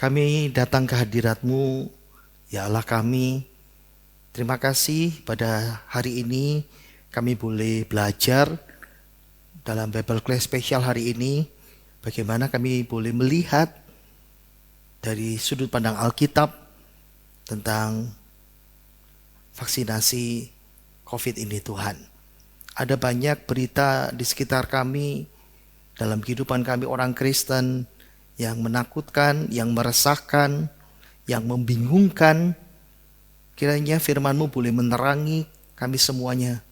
Kami datang ke hadirat-Mu, ya Allah kami. Terima kasih pada hari ini kami boleh belajar dalam Bible Class Special hari ini. Bagaimana kami boleh melihat dari sudut pandang Alkitab tentang vaksinasi COVID ini Tuhan. Ada banyak berita di sekitar kami, dalam kehidupan kami orang Kristen, yang menakutkan, yang meresahkan, yang membingungkan. Kiranya firman-Mu boleh menerangi kami semuanya.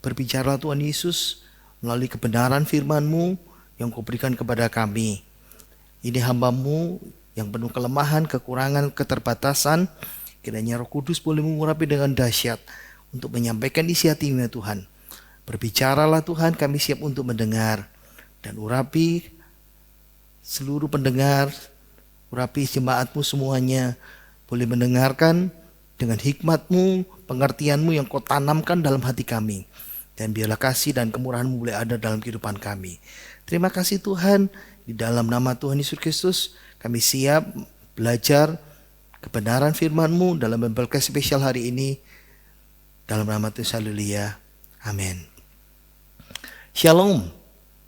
Berbicara Tuhan Yesus melalui kebenaran firman-Mu yang Kau berikan kepada kami. Ini hamba-Mu yang penuh kelemahan, kekurangan, keterbatasan. Kiranya Roh Kudus boleh mengurapi dengan dahsyat untuk menyampaikan isi hati-Mu ya Tuhan. Berbicaralah Tuhan, kami siap untuk mendengar. Dan urapi seluruh pendengar, urapi jemaat-Mu semuanya boleh mendengarkan dengan hikmat-Mu, pengertian-Mu yang Kau tanamkan dalam hati kami. Dan biarlah kasih dan kemurahan-Mu boleh ada dalam kehidupan kami. Terima kasih Tuhan, di dalam nama Tuhan Yesus Kristus kami siap belajar kebenaran firman-Mu dalam Bible Class Special hari ini. Dalam nama Tuhan, haleluya, amin. Shalom,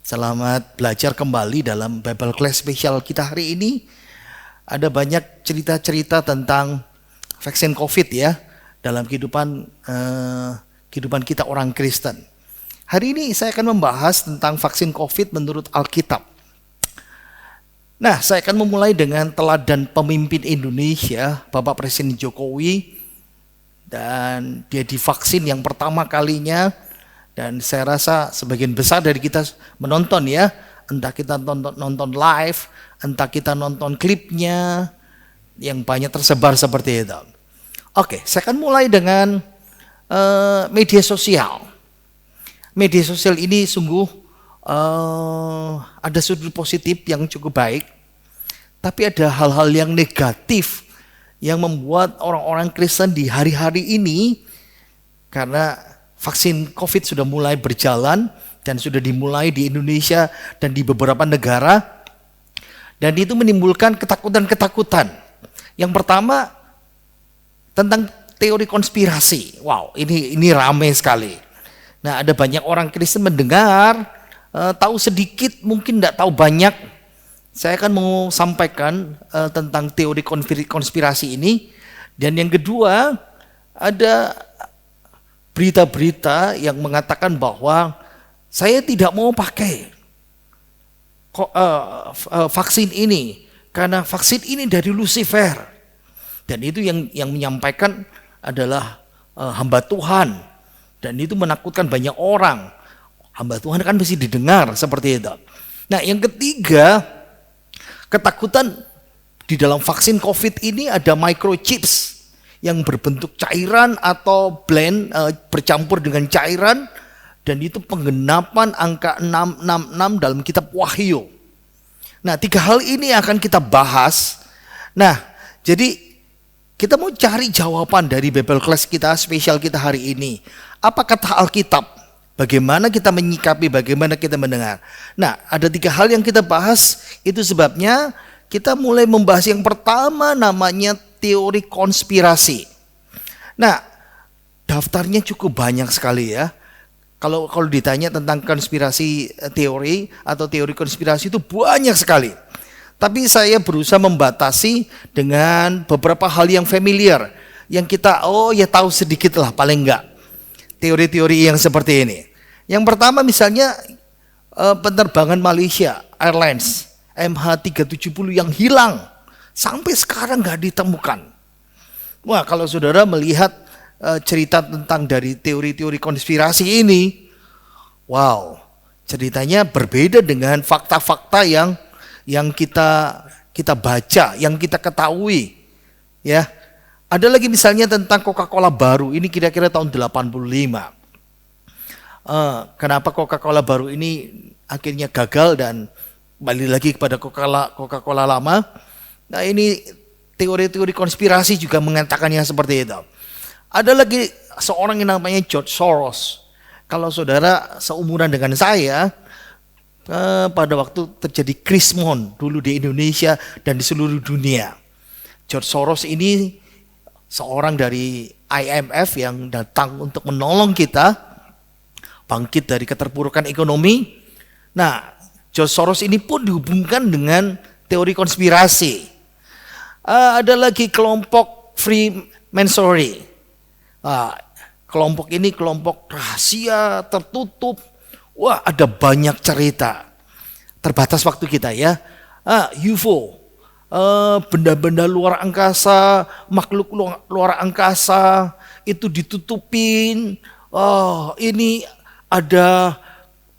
selamat belajar kembali dalam Bible Class Special kita hari ini. Ada banyak cerita-cerita tentang vaksin COVID ya dalam kehidupan kita orang Kristen. Hari ini saya akan membahas tentang vaksin COVID menurut Alkitab. Nah, saya akan memulai dengan teladan pemimpin Indonesia, Bapak Presiden Jokowi, dan dia divaksin yang pertama kalinya. Dan saya rasa sebagian besar dari kita menonton ya, entah kita nonton live, entah kita nonton klipnya yang banyak tersebar seperti itu. Oke, saya akan mulai dengan media sosial. Media sosial ini sungguh ada sudut positif yang cukup baik, tapi ada hal-hal yang negatif yang membuat orang-orang Kristen di hari-hari ini, karena vaksin COVID sudah mulai berjalan dan sudah dimulai di Indonesia dan di beberapa negara, dan itu menimbulkan ketakutan-ketakutan. Yang pertama tentang teori konspirasi. Wow, ini ramai sekali. Nah, ada banyak orang Kristen mendengar, tahu sedikit, mungkin tidak tahu banyak. Saya akan mau sampaikan tentang teori konspirasi ini. Dan yang kedua, ada berita-berita yang mengatakan bahwa saya tidak mau pakai vaksin ini karena vaksin ini dari Lucifer. Dan itu yang menyampaikan adalah hamba Tuhan. Dan itu menakutkan banyak orang. Hamba Tuhan kan mesti didengar seperti itu. Nah, yang ketiga, ketakutan di dalam vaksin COVID ini ada microchips yang berbentuk cairan atau blend, bercampur dengan cairan, dan itu penggenapan angka 666 dalam kitab Wahyu. Nah, 3 hal ini akan kita bahas. Nah, jadi kita mau cari jawaban dari Bible Class kita, spesial kita hari ini. Apa kata Alkitab? Bagaimana kita menyikapi, bagaimana kita mendengar. Nah, ada 3 hal yang kita bahas. Itu sebabnya kita mulai membahas yang pertama, namanya teori konspirasi. Nah, daftarnya cukup banyak sekali ya. Kalau ditanya tentang konspirasi teori atau teori konspirasi itu banyak sekali. Tapi saya berusaha membatasi dengan beberapa hal yang familiar, yang kita tahu sedikit lah paling enggak. Teori-teori yang seperti ini. Yang pertama misalnya penerbangan Malaysia Airlines MH370 yang hilang. Sampai sekarang nggak ditemukan. Wah, kalau saudara melihat cerita tentang dari teori-teori konspirasi ini, wow, ceritanya berbeda dengan fakta-fakta yang kita baca, yang kita ketahui. Ya, ada lagi misalnya tentang Coca-Cola baru. Ini kira-kira tahun 85. Kenapa Coca-Cola baru ini akhirnya gagal dan kembali lagi kepada Coca-Cola lama? Nah, ini teori-teori konspirasi juga mengatakannya seperti itu. Ada lagi seorang yang namanya George Soros. Kalau saudara seumuran dengan saya, pada waktu terjadi krismon dulu di Indonesia dan di seluruh dunia. George Soros ini seorang dari IMF yang datang untuk menolong kita bangkit dari keterpurukan ekonomi. Nah, George Soros ini pun dihubungkan dengan teori konspirasi. Ada lagi kelompok Freemasonry. Kelompok ini kelompok rahasia, tertutup. Wah, ada banyak cerita. Terbatas waktu kita ya. UFO, benda-benda luar angkasa, makhluk luar angkasa itu ditutupin. Ini ada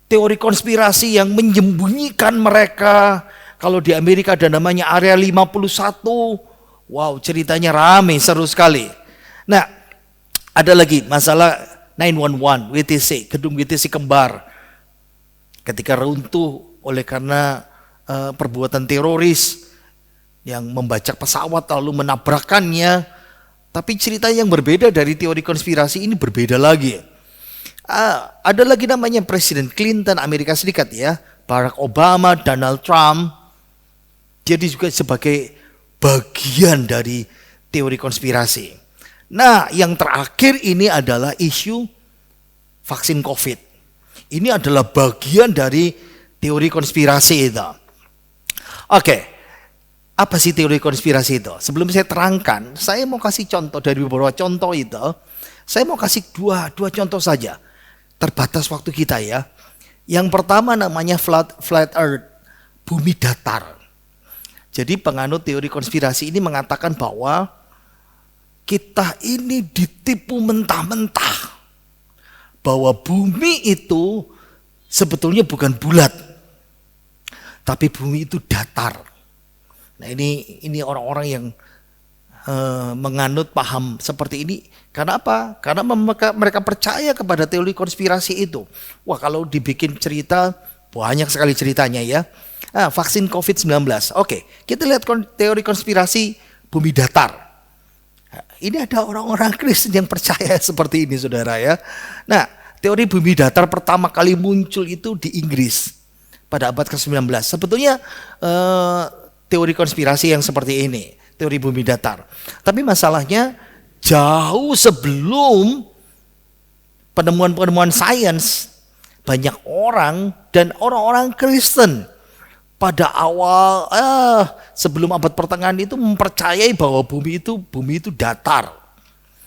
teori konspirasi yang menyembunyikan mereka. Kalau di Amerika ada namanya Area 51. Wow, ceritanya rame, seru sekali. Nah, ada lagi masalah 911 WTC, gedung WTC kembar. Ketika runtuh oleh karena perbuatan teroris yang membajak pesawat lalu menabrakkannya. Tapi cerita yang berbeda dari teori konspirasi ini berbeda lagi. Ada lagi namanya Presiden Clinton Amerika Serikat ya, Barack Obama, Donald Trump. Jadi juga sebagai bagian dari teori konspirasi. Nah, yang terakhir ini adalah isu vaksin COVID. Ini adalah bagian dari teori konspirasi itu. Oke, apa sih teori konspirasi itu? Sebelum saya terangkan, saya mau kasih contoh dari beberapa contoh itu. Saya mau kasih dua contoh saja. Terbatas waktu kita ya. Yang pertama namanya flat earth, bumi datar. Jadi penganut teori konspirasi ini mengatakan bahwa kita ini ditipu mentah-mentah. Bahwa bumi itu sebetulnya bukan bulat. Tapi bumi itu datar. Nah ini orang-orang yang menganut paham seperti ini. Karena apa? Karena mereka percaya kepada teori konspirasi itu. Wah, kalau dibikin cerita banyak sekali ceritanya ya. Vaksin COVID-19. Oke, kita lihat teori konspirasi bumi datar. Ini ada orang-orang Kristen yang percaya seperti ini, saudara ya. Nah, teori bumi datar pertama kali muncul itu di Inggris pada abad ke-19. Sebetulnya teori konspirasi yang seperti ini, teori bumi datar. Tapi masalahnya jauh sebelum penemuan-penemuan sains, banyak orang dan orang-orang Kristen pada awal sebelum abad pertengahan itu mempercayai bahwa bumi itu datar.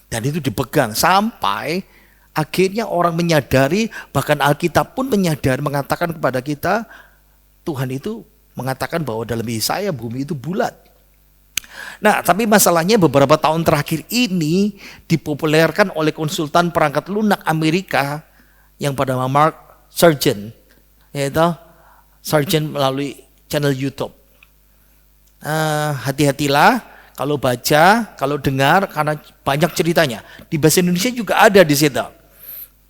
Dan itu dipegang sampai akhirnya orang menyadari, bahkan Alkitab pun menyadari, mengatakan kepada kita, Tuhan itu mengatakan bahwa dalam Yesaya bumi itu bulat. Nah, tapi masalahnya beberapa tahun terakhir ini dipopulerkan oleh konsultan perangkat lunak Amerika yang pada nama Mark Sargent, yaitu Sargent melalui channel YouTube. Hati-hatilah kalau baca, kalau dengar, karena banyak ceritanya. Di bahasa Indonesia juga ada di situ.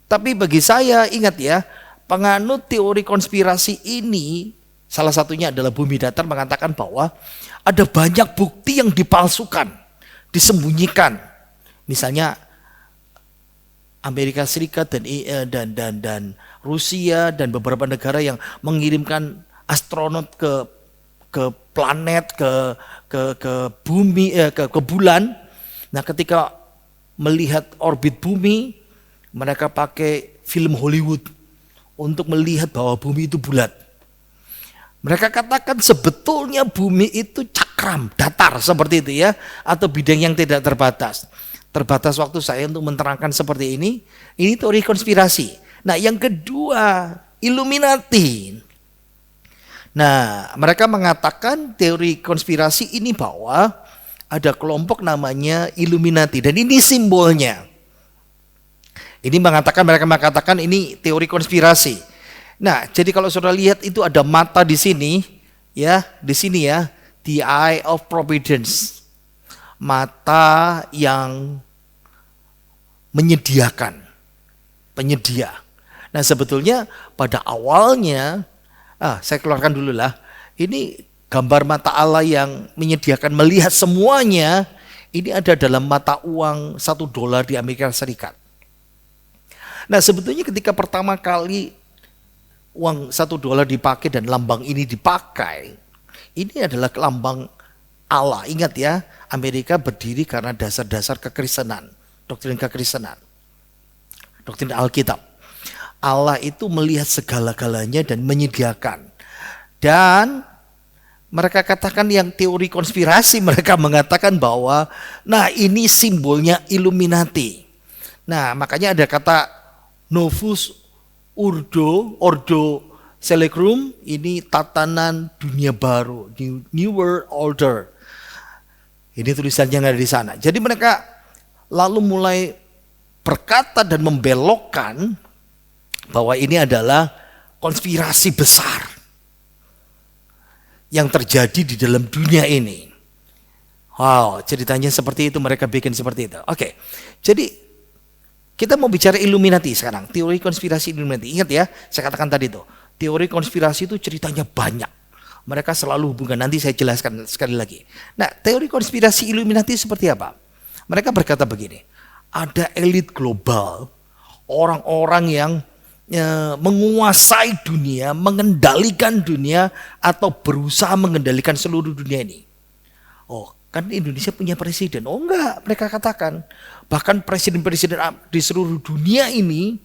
Tapi bagi saya, ingat ya, penganut teori konspirasi ini, salah satunya adalah bumi datar, mengatakan bahwa ada banyak bukti yang dipalsukan, disembunyikan. Misalnya Amerika Serikat dan Rusia dan beberapa negara yang mengirimkan astronot ke planet, ke bumi, ke bulan. Nah, ketika melihat orbit bumi, mereka pakai film Hollywood untuk melihat bahwa bumi itu bulat. Mereka katakan sebetulnya bumi itu cakram, datar seperti itu ya, atau bidang yang tidak terbatas. Terbatas waktu saya untuk menerangkan seperti ini. Ini teori konspirasi. Nah, yang kedua, Illuminati. Nah, mereka mengatakan teori konspirasi ini bahwa ada kelompok namanya Illuminati dan ini simbolnya. Mereka mengatakan ini teori konspirasi. Nah, jadi kalau saudara lihat itu ada mata di sini, ya, di sini ya, the eye of providence, mata yang menyediakan, penyedia. Nah, sebetulnya pada awalnya, saya keluarkan dulu lah, ini gambar mata Allah yang menyediakan melihat semuanya, ini ada dalam mata uang $1 di Amerika Serikat. Nah, sebetulnya ketika pertama kali uang $1 dipakai dan lambang ini dipakai, ini adalah lambang Allah. Ingat ya, Amerika berdiri karena dasar-dasar kekristenan, doktrin kekristenan, doktrin Alkitab. Allah itu melihat segala-galanya dan menyediakan. Dan mereka katakan yang teori konspirasi, mereka mengatakan bahwa nah ini simbolnya Illuminati. Nah makanya ada kata Novus Ordo Seclorum, ini tatanan dunia baru, New World Order. Ini tulisannya ada di sana. Jadi mereka lalu mulai berkata dan membelokkan bahwa ini adalah konspirasi besar yang terjadi di dalam dunia ini. Wow, ceritanya seperti itu, mereka bikin seperti itu. Oke, jadi kita mau bicara Illuminati sekarang, teori konspirasi Illuminati. Ingat ya, saya katakan tadi tuh, teori konspirasi itu ceritanya banyak. Mereka selalu hubungkan, nanti saya jelaskan sekali lagi. Nah, teori konspirasi Illuminati seperti apa? Mereka berkata begini, ada elit global, orang-orang yang menguasai dunia, mengendalikan dunia, atau berusaha mengendalikan seluruh dunia ini. Oh, kan Indonesia punya presiden. Oh enggak, mereka katakan. Bahkan presiden-presiden di seluruh dunia ini,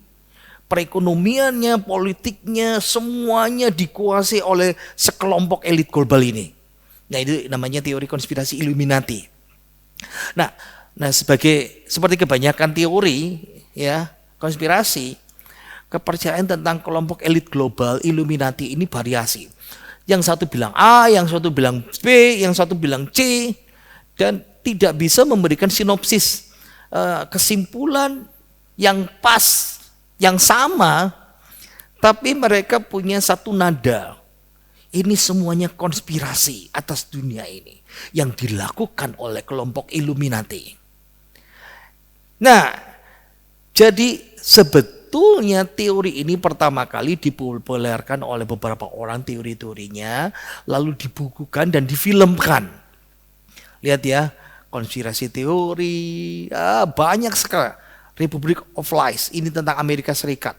perekonomiannya, politiknya, semuanya dikuasai oleh sekelompok elit global ini. Nah itu namanya teori konspirasi Illuminati. Nah seperti kebanyakan teori ya konspirasi, kepercayaan tentang kelompok elit global Illuminati ini variasi. Yang satu bilang A, yang satu bilang B, yang satu bilang C, dan tidak bisa memberikan sinopsis kesimpulan yang pas, yang sama, tapi mereka punya satu nada. Ini semuanya konspirasi atas dunia ini yang dilakukan oleh kelompok Illuminati. Nah, jadi sebetulnya teori ini pertama kali dipopulerkan oleh beberapa orang teori-teorinya, lalu dibukukan dan difilmkan. Lihat ya, konspirasi teori, banyak sekali. Republic of Lies, ini tentang Amerika Serikat.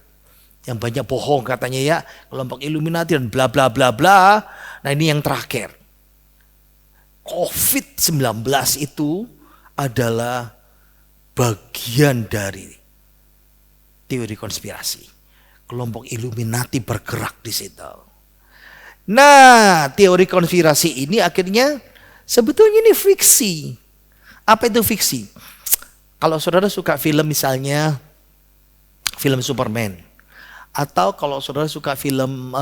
Yang banyak bohong katanya ya, kelompok Illuminati dan bla bla bla bla. Nah ini yang terakhir. COVID-19 itu adalah bagian dari teori konspirasi. Kelompok Illuminati bergerak di situ. Nah, teori konspirasi ini akhirnya sebetulnya ini fiksi. Apa itu fiksi? Kalau saudara suka film misalnya film Superman, atau kalau saudara suka film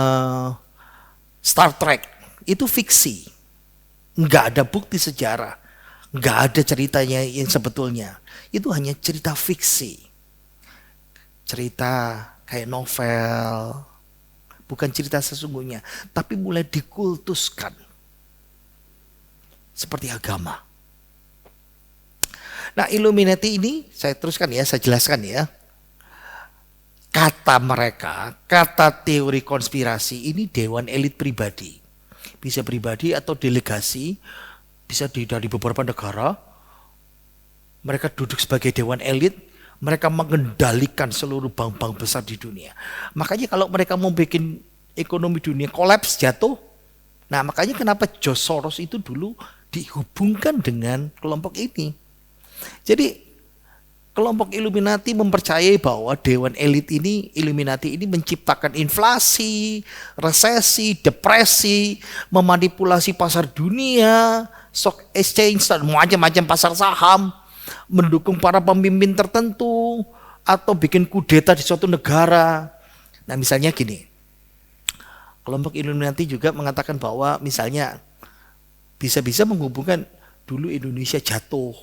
Star Trek, itu fiksi. Nggak ada bukti sejarah, nggak ada ceritanya yang sebetulnya. Itu hanya cerita fiksi. Cerita kayak novel, bukan cerita sesungguhnya, tapi mulai dikultuskan seperti agama. Nah, Illuminati ini saya teruskan ya, saya jelaskan ya. Kata mereka, kata teori konspirasi ini dewan elit pribadi. Bisa pribadi atau delegasi, bisa dari beberapa negara. Mereka duduk sebagai dewan elit, mereka mengendalikan seluruh bank-bank besar di dunia. Makanya kalau mereka mau bikin ekonomi dunia kolaps, jatuh. Nah, makanya kenapa George Soros itu dulu dihubungkan dengan kelompok ini. Jadi kelompok Illuminati mempercayai bahwa dewan elit ini, Illuminati ini menciptakan inflasi, resesi, depresi, memanipulasi pasar dunia, stock exchange dan macam-macam pasar saham, mendukung para pemimpin tertentu atau bikin kudeta di suatu negara. Nah, misalnya gini. Kelompok Illuminati juga mengatakan bahwa misalnya bisa-bisa menghubungkan dulu Indonesia jatuh.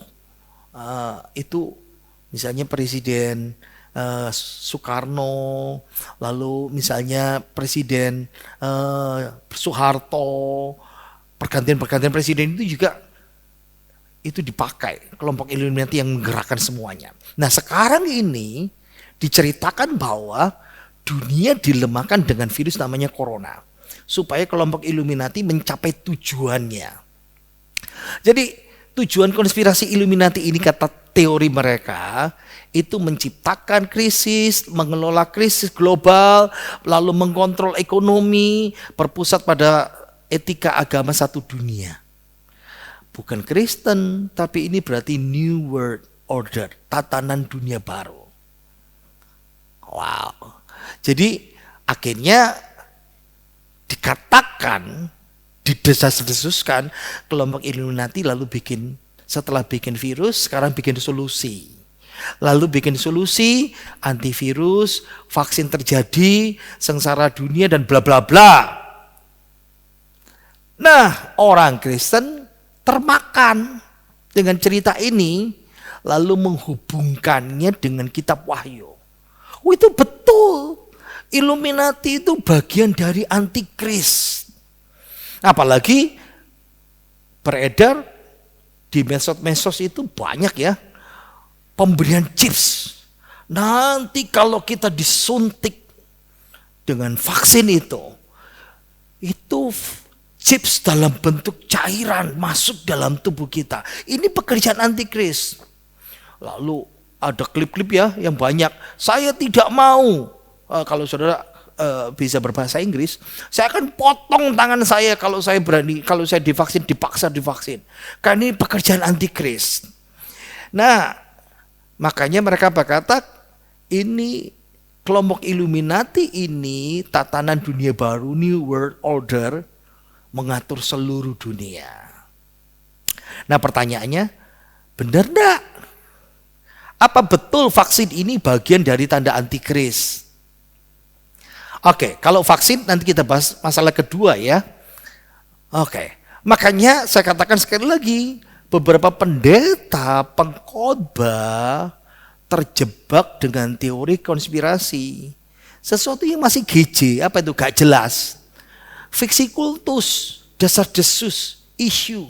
Itu misalnya Presiden Soekarno, lalu misalnya Presiden Soeharto, pergantian presiden itu juga itu dipakai kelompok Illuminati yang menggerakkan semuanya. Nah sekarang ini diceritakan bahwa dunia dilemahkan dengan virus namanya corona, supaya kelompok Illuminati mencapai tujuannya. Jadi tujuan konspirasi Illuminati ini, kata teori mereka, itu menciptakan krisis, mengelola krisis global, lalu mengkontrol ekonomi, berpusat pada etika agama satu dunia. bukan Kristen, tapi ini berarti New World Order, tatanan dunia baru. Wow. Jadi akhirnya dikatakan, didesas-desuskan kelompok Illuminati lalu setelah bikin virus, sekarang bikin solusi. Lalu bikin solusi, antivirus, vaksin terjadi, sengsara dunia dan bla bla bla. Nah, orang Kristen termakan dengan cerita ini, lalu menghubungkannya dengan kitab Wahyu. Oh, itu betul. Illuminati itu bagian dari antikris. Apalagi beredar di medsos itu banyak ya, pemberian chips. Nanti kalau kita disuntik dengan vaksin itu chips dalam bentuk cairan masuk dalam tubuh kita. Ini pekerjaan antikris. Lalu ada klip-klip ya yang banyak. Saya tidak mau. Kalau saudara bisa berbahasa Inggris, saya akan potong tangan saya kalau saya berani, kalau saya divaksin, dipaksa divaksin. Karena ini pekerjaan antikris. Nah, makanya mereka berkata ini kelompok Illuminati ini tatanan dunia baru, New World Order, mengatur seluruh dunia. Nah, pertanyaannya, benar enggak? Apa betul vaksin ini bagian dari tanda antikris? Oke, kalau vaksin nanti kita bahas masalah kedua ya. Oke, makanya saya katakan sekali lagi, beberapa pendeta, pengkhotbah terjebak dengan teori konspirasi. Sesuatu yang masih GJ, apa itu gak jelas. Fiksi kultus, desas-desus, isu.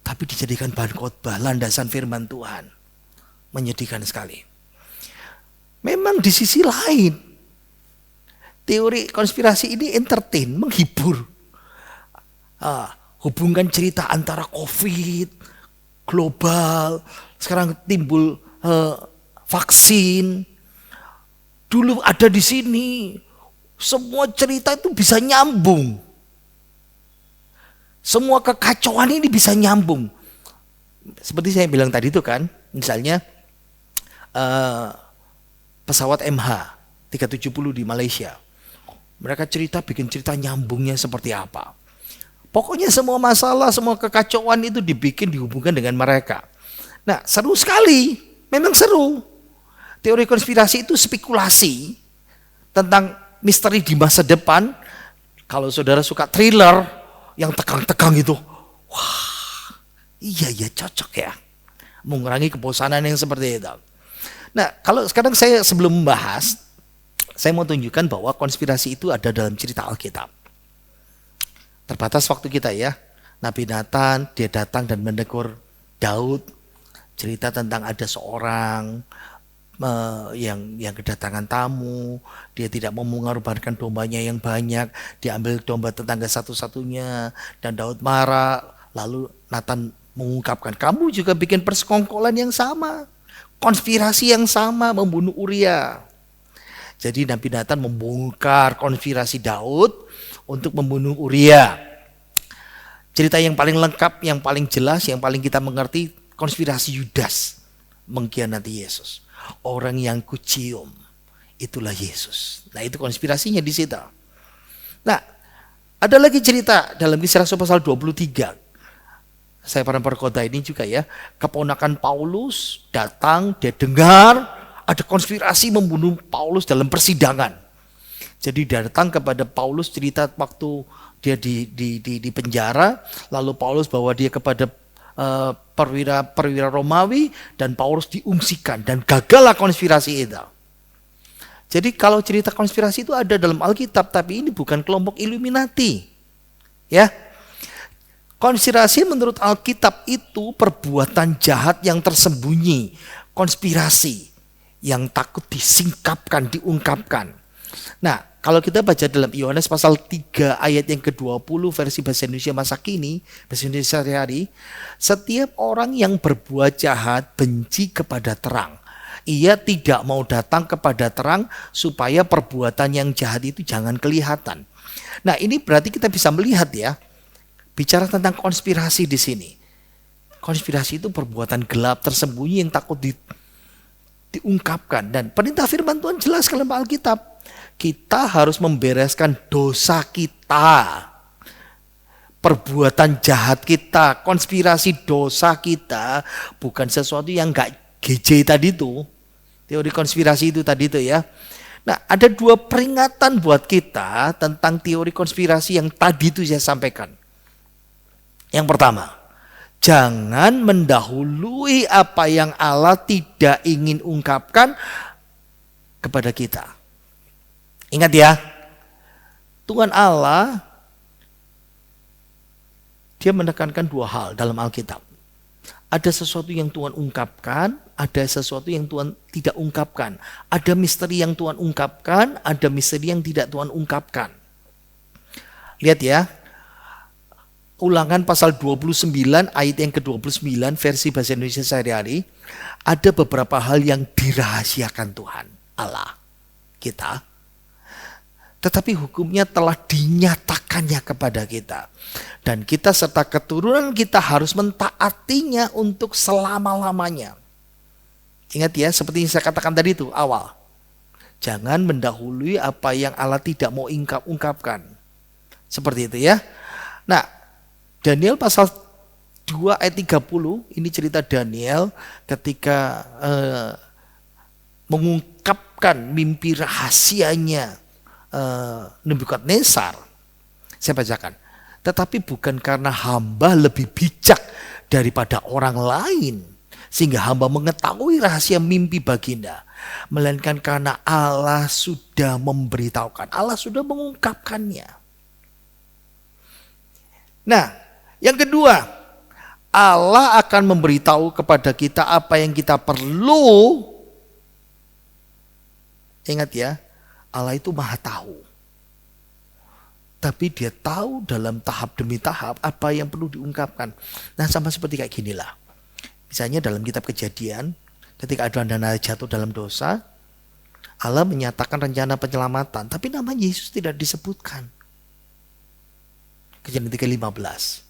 Tapi dijadikan bahan khotbah, landasan firman Tuhan. Menyedihkan sekali. Memang di sisi lain, teori konspirasi ini entertain, menghibur. Hubungkan cerita antara COVID, global, sekarang timbul vaksin. Dulu ada di sini. Semua cerita itu bisa nyambung. Semua kekacauan ini bisa nyambung. Seperti saya bilang tadi itu kan, misalnya pesawat MH370 di Malaysia. Mereka bikin cerita nyambungnya seperti apa. Pokoknya semua masalah, semua kekacauan itu dihubungkan dengan mereka. Nah, seru sekali. Memang seru. Teori konspirasi itu spekulasi tentang misteri di masa depan. Kalau saudara suka thriller yang tegang-tegang itu, wah, iya cocok ya, mengurangi kebosanan yang seperti itu. Nah, kalau sekarang saya sebelum membahas, saya mau tunjukkan bahwa konspirasi itu ada dalam cerita Alkitab. Terbatas waktu kita ya. Nabi Nathan, dia datang dan menegur Daud, cerita tentang ada seorang yang kedatangan tamu, dia tidak mau mengorbankan dombanya yang banyak, dia ambil domba tetangga satu-satunya, dan Daud marah. Lalu Nathan mengungkapkan, kamu juga bikin persekongkolan yang sama, konspirasi yang sama, membunuh Uria. Jadi Nabi Nathan membongkar konspirasi Daud untuk membunuh Uria. Cerita yang paling lengkap, yang paling jelas, yang paling kita mengerti, konspirasi Yudas mengkhianati Yesus. Orang yang kucium, itulah Yesus. Nah, itu konspirasinya di situ. Nah, ada lagi cerita dalam Kisah Rasul pasal 23. Saya pernah berkhotbah ini juga ya. Keponakan Paulus datang, dia dengar ada konspirasi membunuh Paulus dalam persidangan. Jadi dia datang kepada Paulus, cerita waktu dia di penjara, lalu Paulus bawa dia kepada perwira Romawi, dan Paulus diungsikan, dan gagallah konspirasi itu. Jadi kalau cerita konspirasi itu ada dalam Alkitab, tapi ini bukan kelompok Illuminati. Ya. Konspirasi menurut Alkitab itu perbuatan jahat yang tersembunyi, konspirasi yang takut disingkapkan, diungkapkan. Nah, kalau kita baca dalam Yohanes pasal 3 ayat yang ke-20 versi bahasa Indonesia masa kini, bahasa Indonesia sehari-hari, setiap orang yang berbuat jahat benci kepada terang. Ia tidak mau datang kepada terang supaya perbuatan yang jahat itu jangan kelihatan. Nah, ini berarti kita bisa melihat ya, bicara tentang konspirasi di sini. Konspirasi itu perbuatan gelap tersembunyi yang takut diungkapkan. Dan perintah firman Tuhan jelas dalam Alkitab. Kita harus membereskan dosa kita. Perbuatan jahat kita, konspirasi dosa kita. Bukan sesuatu yang gak GJ tadi itu. Teori konspirasi itu tadi itu ya. Nah, ada dua peringatan buat kita tentang teori konspirasi yang tadi itu saya sampaikan. Yang pertama, jangan mendahului apa yang Allah tidak ingin ungkapkan kepada kita. Ingat ya, Tuhan Allah, dia menekankan dua hal dalam Alkitab. Ada sesuatu yang Tuhan ungkapkan, ada sesuatu yang Tuhan tidak ungkapkan. Ada misteri yang Tuhan ungkapkan, ada misteri yang tidak Tuhan ungkapkan. Lihat ya, Ulangan pasal 29 ayat yang ke-29 versi bahasa Indonesia sehari-hari. Ada beberapa hal yang dirahasiakan Tuhan Allah kita. Tetapi hukumnya telah dinyatakannya kepada kita. Dan kita serta keturunan kita harus mentaatinya untuk selama-lamanya. Ingat ya, seperti yang saya katakan tadi itu awal. Jangan mendahului apa yang Allah tidak mau ungkapkan. Seperti itu ya. Nah, Daniel pasal 2 ayat 30, ini cerita Daniel ketika mengungkapkan mimpi rahasianya Nebukadnezar. Saya bacakan. Tetapi bukan karena hamba lebih bijak daripada orang lain, sehingga hamba mengetahui rahasia mimpi baginda. Melainkan karena Allah sudah memberitahukan. Allah sudah mengungkapkannya. Nah, yang kedua, Allah akan memberitahu kepada kita apa yang kita perlu. Ingat ya, Allah itu maha tahu. Tapi dia tahu dalam tahap demi tahap apa yang perlu diungkapkan. Nah, sama seperti kayak ginilah. Misalnya dalam kitab Kejadian, ketika Adam dan Hawa jatuh dalam dosa, Allah menyatakan rencana penyelamatan. Tapi nama Yesus tidak disebutkan. Kejadian 3:15.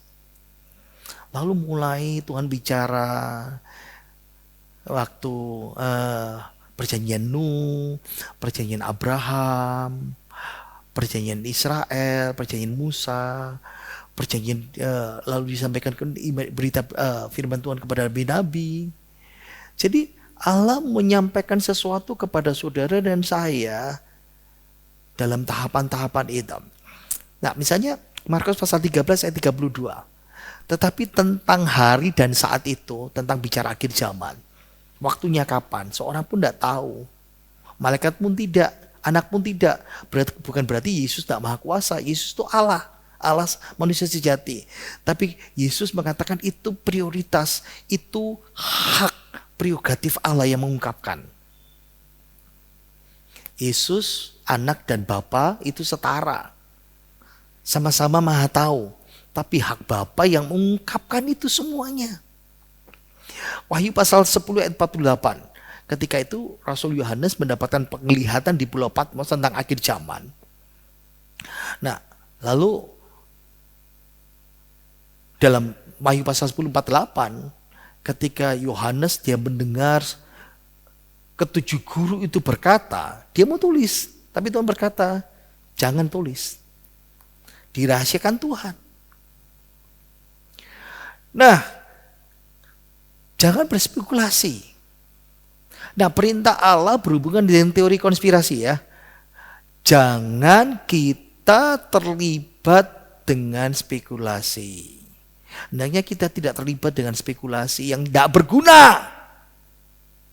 Lalu mulai Tuhan bicara waktu perjanjian Nuh, perjanjian Abraham, perjanjian Israel, perjanjian Musa, perjanjian lalu disampaikan berita firman Tuhan kepada nabi-nabi. Jadi Allah menyampaikan sesuatu kepada saudara dan saya dalam tahapan-tahapan itu. Nah, misalnya Markus pasal 13 ayat 32. Tetapi tentang hari dan saat itu, tentang bicara akhir zaman, waktunya kapan, seorang pun tidak tahu. Malaikat pun tidak, anak pun tidak. Bukan berarti Yesus tidak maha kuasa. Yesus itu Allah. Allah manusia sejati. Tapi Yesus mengatakan itu prioritas. Itu hak prerogatif Allah yang mengungkapkan. Yesus, anak dan Bapa itu setara. Sama-sama maha tahu. Tapi hak Bapa yang mengungkapkan itu semuanya. Wahyu pasal 10 ayat 48. Ketika itu Rasul Yohanes mendapatkan penglihatan di Pulau Patmos tentang akhir zaman. Nah, lalu dalam Wahyu pasal 10 48, ketika Yohanes dia mendengar ketujuh guru itu berkata, dia mau tulis, tapi Tuhan berkata, jangan tulis. Dirahasiakan Tuhan. Nah, jangan berspekulasi. Nah, perintah Allah berhubungan dengan teori konspirasi ya. Jangan kita terlibat dengan spekulasi. Hendaknya kita tidak terlibat dengan spekulasi yang tidak berguna.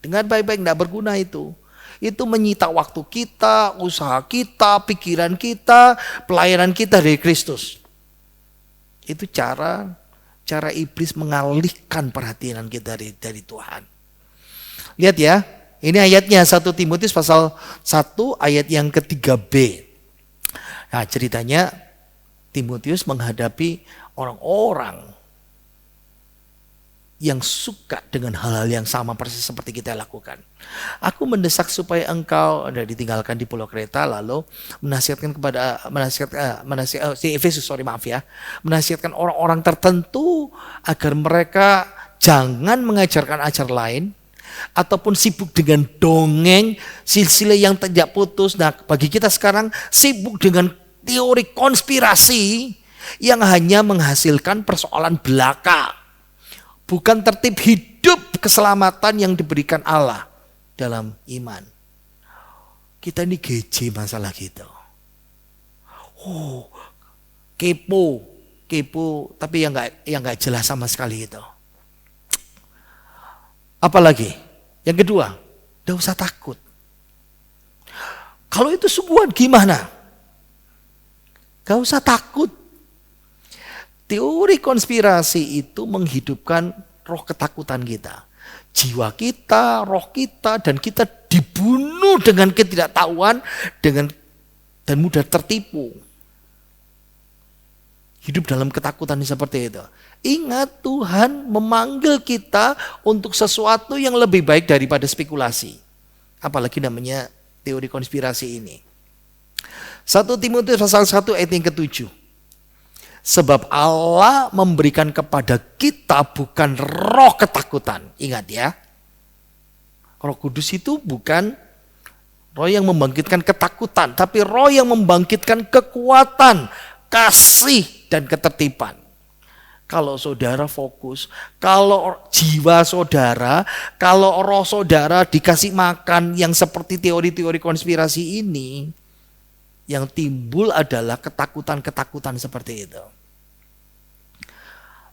Dengan baik-baik tidak berguna itu. Itu menyita waktu kita, usaha kita, pikiran kita, pelayanan kita dari Kristus. Itu cara iblis mengalihkan perhatian kita dari Tuhan. Lihat ya, ini ayatnya 1 Timotius pasal 1 ayat yang ke-3b. Nah, ceritanya Timotius menghadapi orang-orang yang suka dengan hal-hal yang sama persis seperti kita lakukan. Aku mendesak supaya engkau ditinggalkan di Pulau Kreta, lalu menasihatkan menasihatkan orang-orang tertentu agar mereka jangan mengajarkan ajar lain ataupun sibuk dengan dongeng silsilah yang tidak putus. Nah, bagi kita sekarang sibuk dengan teori konspirasi yang hanya menghasilkan persoalan belaka. Bukan tertib hidup keselamatan yang diberikan Allah dalam iman. Kita ini geje masalah gitu. Kepo, tapi yang nggak jelas sama sekali itu. Apalagi, yang kedua, nggak usah takut. Kalau itu subuhan gimana? Nggak usah takut. Teori konspirasi itu menghidupkan roh ketakutan kita. Jiwa kita, roh kita, dan kita dibunuh dengan ketidaktahuan dan mudah tertipu. Hidup dalam ketakutan seperti itu. Ingat, Tuhan memanggil kita untuk sesuatu yang lebih baik daripada spekulasi. Apalagi namanya teori konspirasi ini. 1 Timotius pasal 1 ayat yang ke-7. Sebab Allah memberikan kepada kita bukan roh ketakutan. Ingat ya. Roh Kudus itu bukan roh yang membangkitkan ketakutan. Tapi roh yang membangkitkan kekuatan, kasih, dan ketertiban. Kalau saudara fokus, kalau jiwa saudara, kalau roh saudara dikasih makan yang seperti teori-teori konspirasi ini, yang timbul adalah ketakutan-ketakutan seperti itu.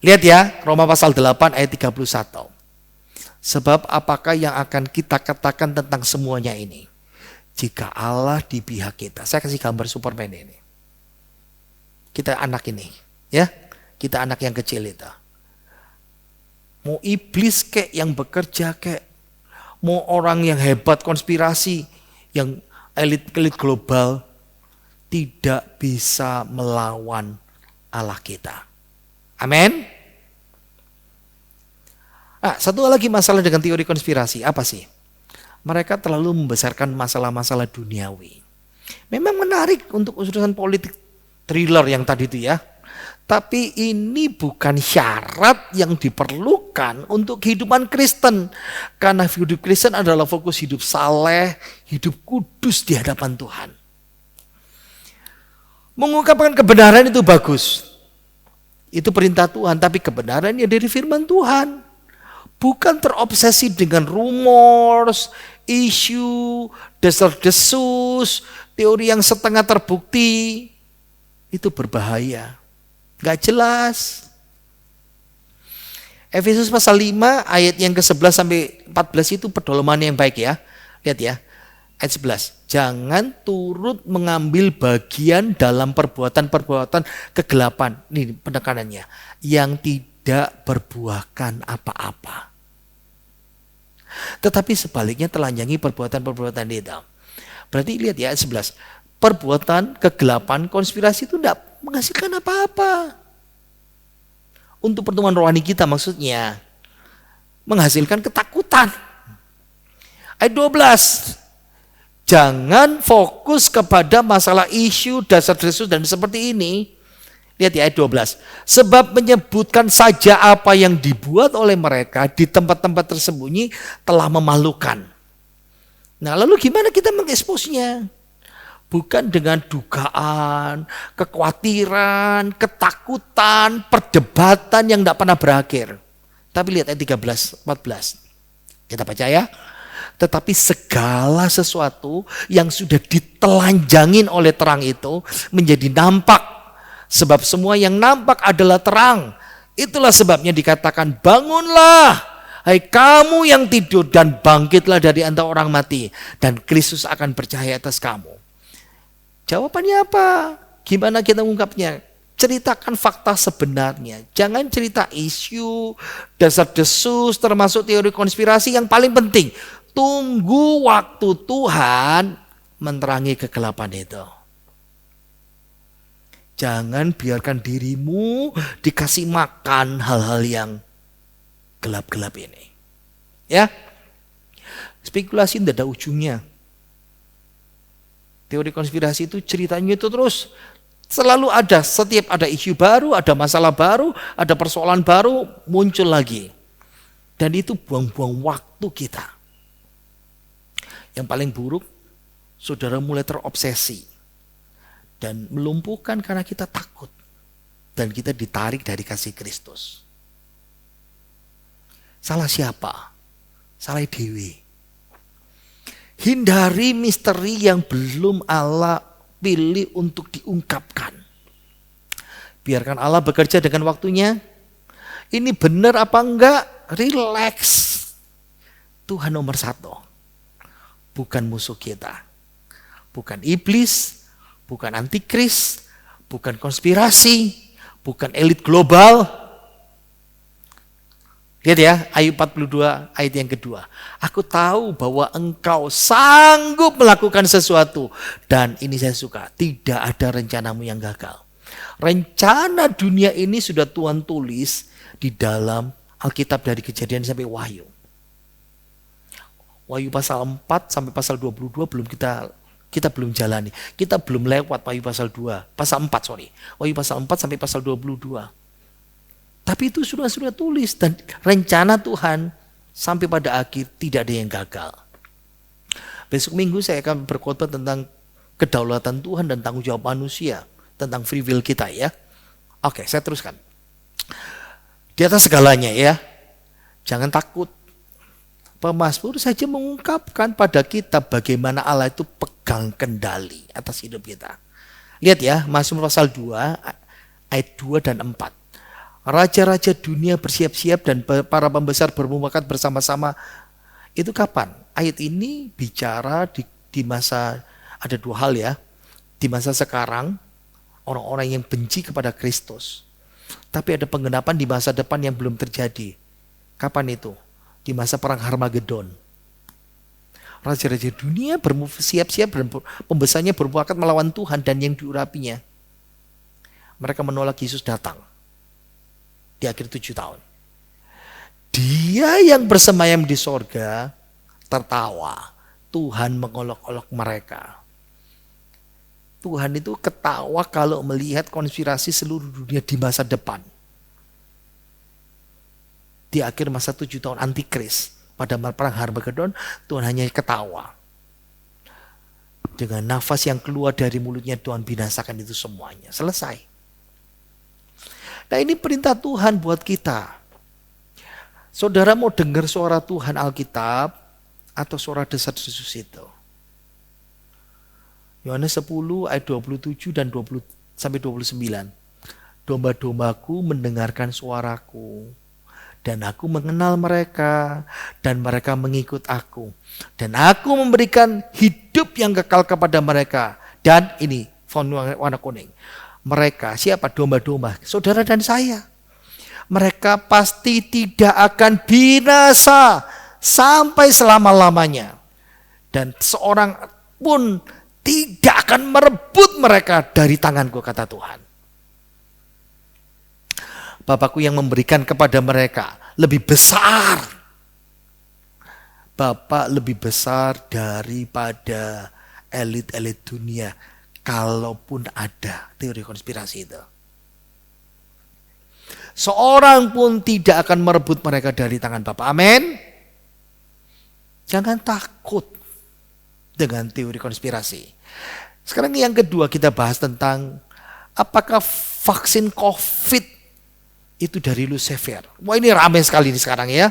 Lihat ya, Roma pasal 8 ayat 31. Sebab apakah yang akan kita katakan tentang semuanya ini? Jika Allah di pihak kita. Saya kasih gambar Superman ini. Kita anak ini, ya. Kita anak yang kecil itu. Mau iblis kek yang bekerja kek, mau orang yang hebat konspirasi, yang elit-elit global, tidak bisa melawan Allah kita. Amin. Nah, satu lagi masalah dengan teori konspirasi, apa sih? Mereka terlalu membesarkan masalah-masalah duniawi. Memang menarik untuk urusan politik thriller yang tadi itu ya. Tapi ini bukan syarat yang diperlukan untuk kehidupan Kristen. Karena hidup Kristen adalah fokus hidup saleh, hidup kudus di hadapan Tuhan. Mengungkapkan kebenaran itu bagus. Itu perintah Tuhan, tapi kebenarannya dari firman Tuhan. Bukan terobsesi dengan rumors, isu, desas-desus, teori yang setengah terbukti. Itu berbahaya. Gak jelas. Efesus pasal 5 ayat yang ke-11 sampai 14 itu pedolaman yang baik ya. Lihat ya. Ayat 11. Jangan turut mengambil bagian dalam perbuatan-perbuatan kegelapan. Ini penekanannya. Yang tidak berbuahkan apa-apa. Tetapi sebaliknya telanjangi perbuatan-perbuatan itu. Berarti lihat ya ayat 11. Perbuatan kegelapan, konspirasi itu tidak menghasilkan apa-apa. Untuk pertumbuhan rohani kita maksudnya. Menghasilkan ketakutan. Ayat 12. Jangan fokus kepada masalah isu, dasar-dasar dan seperti ini. Lihat ya ayat 12. Sebab menyebutkan saja apa yang dibuat oleh mereka di tempat-tempat tersembunyi telah memalukan. Nah lalu gimana kita mengeksposnya? Bukan dengan dugaan, kekhawatiran, ketakutan, perdebatan yang tidak pernah berakhir. Tapi lihat ayat 13, 14. Kita baca ya. Tetapi segala sesuatu yang sudah ditelanjangin oleh terang itu menjadi nampak. Sebab semua yang nampak adalah terang. Itulah sebabnya dikatakan bangunlah. Hai kamu yang tidur dan bangkitlah dari antara orang mati. Dan Kristus akan bercahaya atas kamu. Jawabannya apa? Gimana kita mengungkapnya? Ceritakan fakta sebenarnya. Jangan cerita isu, dasar-desus, termasuk teori konspirasi yang paling penting. Tunggu waktu Tuhan menerangi kegelapan itu. Jangan biarkan dirimu dikasih makan hal-hal yang gelap-gelap ini. Ya, spekulasi tidak ada ujungnya. Teori konspirasi itu ceritanya itu terus selalu ada, setiap ada isu baru, ada masalah baru, ada persoalan baru muncul lagi. Dan itu buang-buang waktu kita. Yang paling buruk, saudara mulai terobsesi dan melumpuhkan karena kita takut dan kita ditarik dari kasih Kristus. Salah siapa? Salah dewi. Hindari misteri yang belum Allah pilih untuk diungkapkan. Biarkan Allah bekerja dengan waktunya. Ini benar apa enggak? Relax. Tuhan nomor satu. Bukan musuh kita. Bukan iblis. Bukan antikris. Bukan konspirasi. Bukan elit global. Lihat ya, Ayub 42 ayat yang kedua. Aku tahu bahwa engkau sanggup melakukan sesuatu. Dan ini saya suka, tidak ada rencanamu yang gagal. Rencana dunia ini sudah Tuhan tulis di dalam Alkitab dari Kejadian sampai Wahyu. Wahyu pasal 4 sampai pasal 22 belum kita belum jalani. Kita belum lewat Wahyu pasal 4 sorry. Wahyu pasal 4 sampai pasal 22. Tapi itu sudah tulis dan rencana Tuhan sampai pada akhir tidak ada yang gagal. Besok minggu saya akan berkhotbah tentang kedaulatan Tuhan dan tanggung jawab manusia. Tentang free will kita ya. Oke, saya teruskan. Di atas segalanya ya. Jangan takut. Pemazmur saja mengungkapkan pada kita bagaimana Allah itu pegang kendali atas hidup kita. Lihat ya, Mazmur pasal 2 ayat 2 dan 4. Raja-raja dunia bersiap-siap dan para pembesar bermufakat bersama-sama. Itu kapan? Ayat ini bicara di masa, ada dua hal ya. Di masa sekarang, orang-orang yang benci kepada Kristus. Tapi ada penggenapan di masa depan yang belum terjadi. Kapan itu? Di masa perang Harmagedon. Raja-raja dunia bersiap-siap dan pembesarnya bermufakat melawan Tuhan dan yang diurapinya. Mereka menolak Yesus datang. Di akhir 7 tahun. Dia yang bersemayam di sorga tertawa. Tuhan mengolok-olok mereka. Tuhan itu ketawa kalau melihat konspirasi seluruh dunia di masa depan. Di akhir masa 7 tahun antikris. Pada perang Harmagedon Tuhan hanya ketawa. Dengan nafas yang keluar dari mulutnya Tuhan binasakan itu semuanya. Selesai. Nah ini perintah Tuhan buat kita. Saudara mau dengar suara Tuhan Alkitab atau suara desas-desus itu? Yohanes 10 ayat 27 dan 20 sampai 29. Domba-dombaku mendengarkan suaraku dan aku mengenal mereka dan mereka mengikut aku. Dan aku memberikan hidup yang kekal kepada mereka. Dan ini font warna kuning. Mereka, siapa? Domba-domba, saudara dan saya. Mereka pasti tidak akan binasa sampai selama-lamanya. Dan seorang pun tidak akan merebut mereka dari tanganku, kata Tuhan. Bapakku yang memberikan kepada mereka lebih besar. Bapak lebih besar daripada elit-elit dunia. Kalaupun ada teori konspirasi itu. Seorang pun tidak akan merebut mereka dari tangan Bapa. Amin. Jangan takut dengan teori konspirasi. Sekarang yang kedua kita bahas tentang apakah vaksin COVID itu dari Lucifer. Wah ini ramai sekali ini sekarang ya.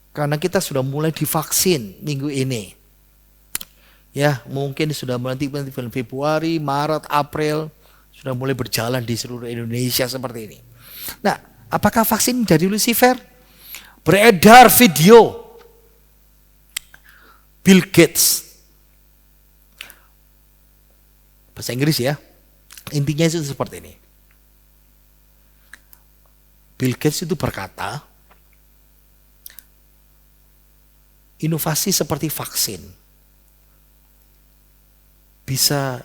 Karena kita sudah mulai divaksin minggu ini. Ya, mungkin sudah nanti bulan Februari, Maret, April sudah mulai berjalan di seluruh Indonesia seperti ini. Nah, apakah vaksin dari Lucifer? Beredar video Bill Gates. Bahasa Inggris ya. Intinya itu seperti ini. Bill Gates itu berkata, inovasi seperti vaksin bisa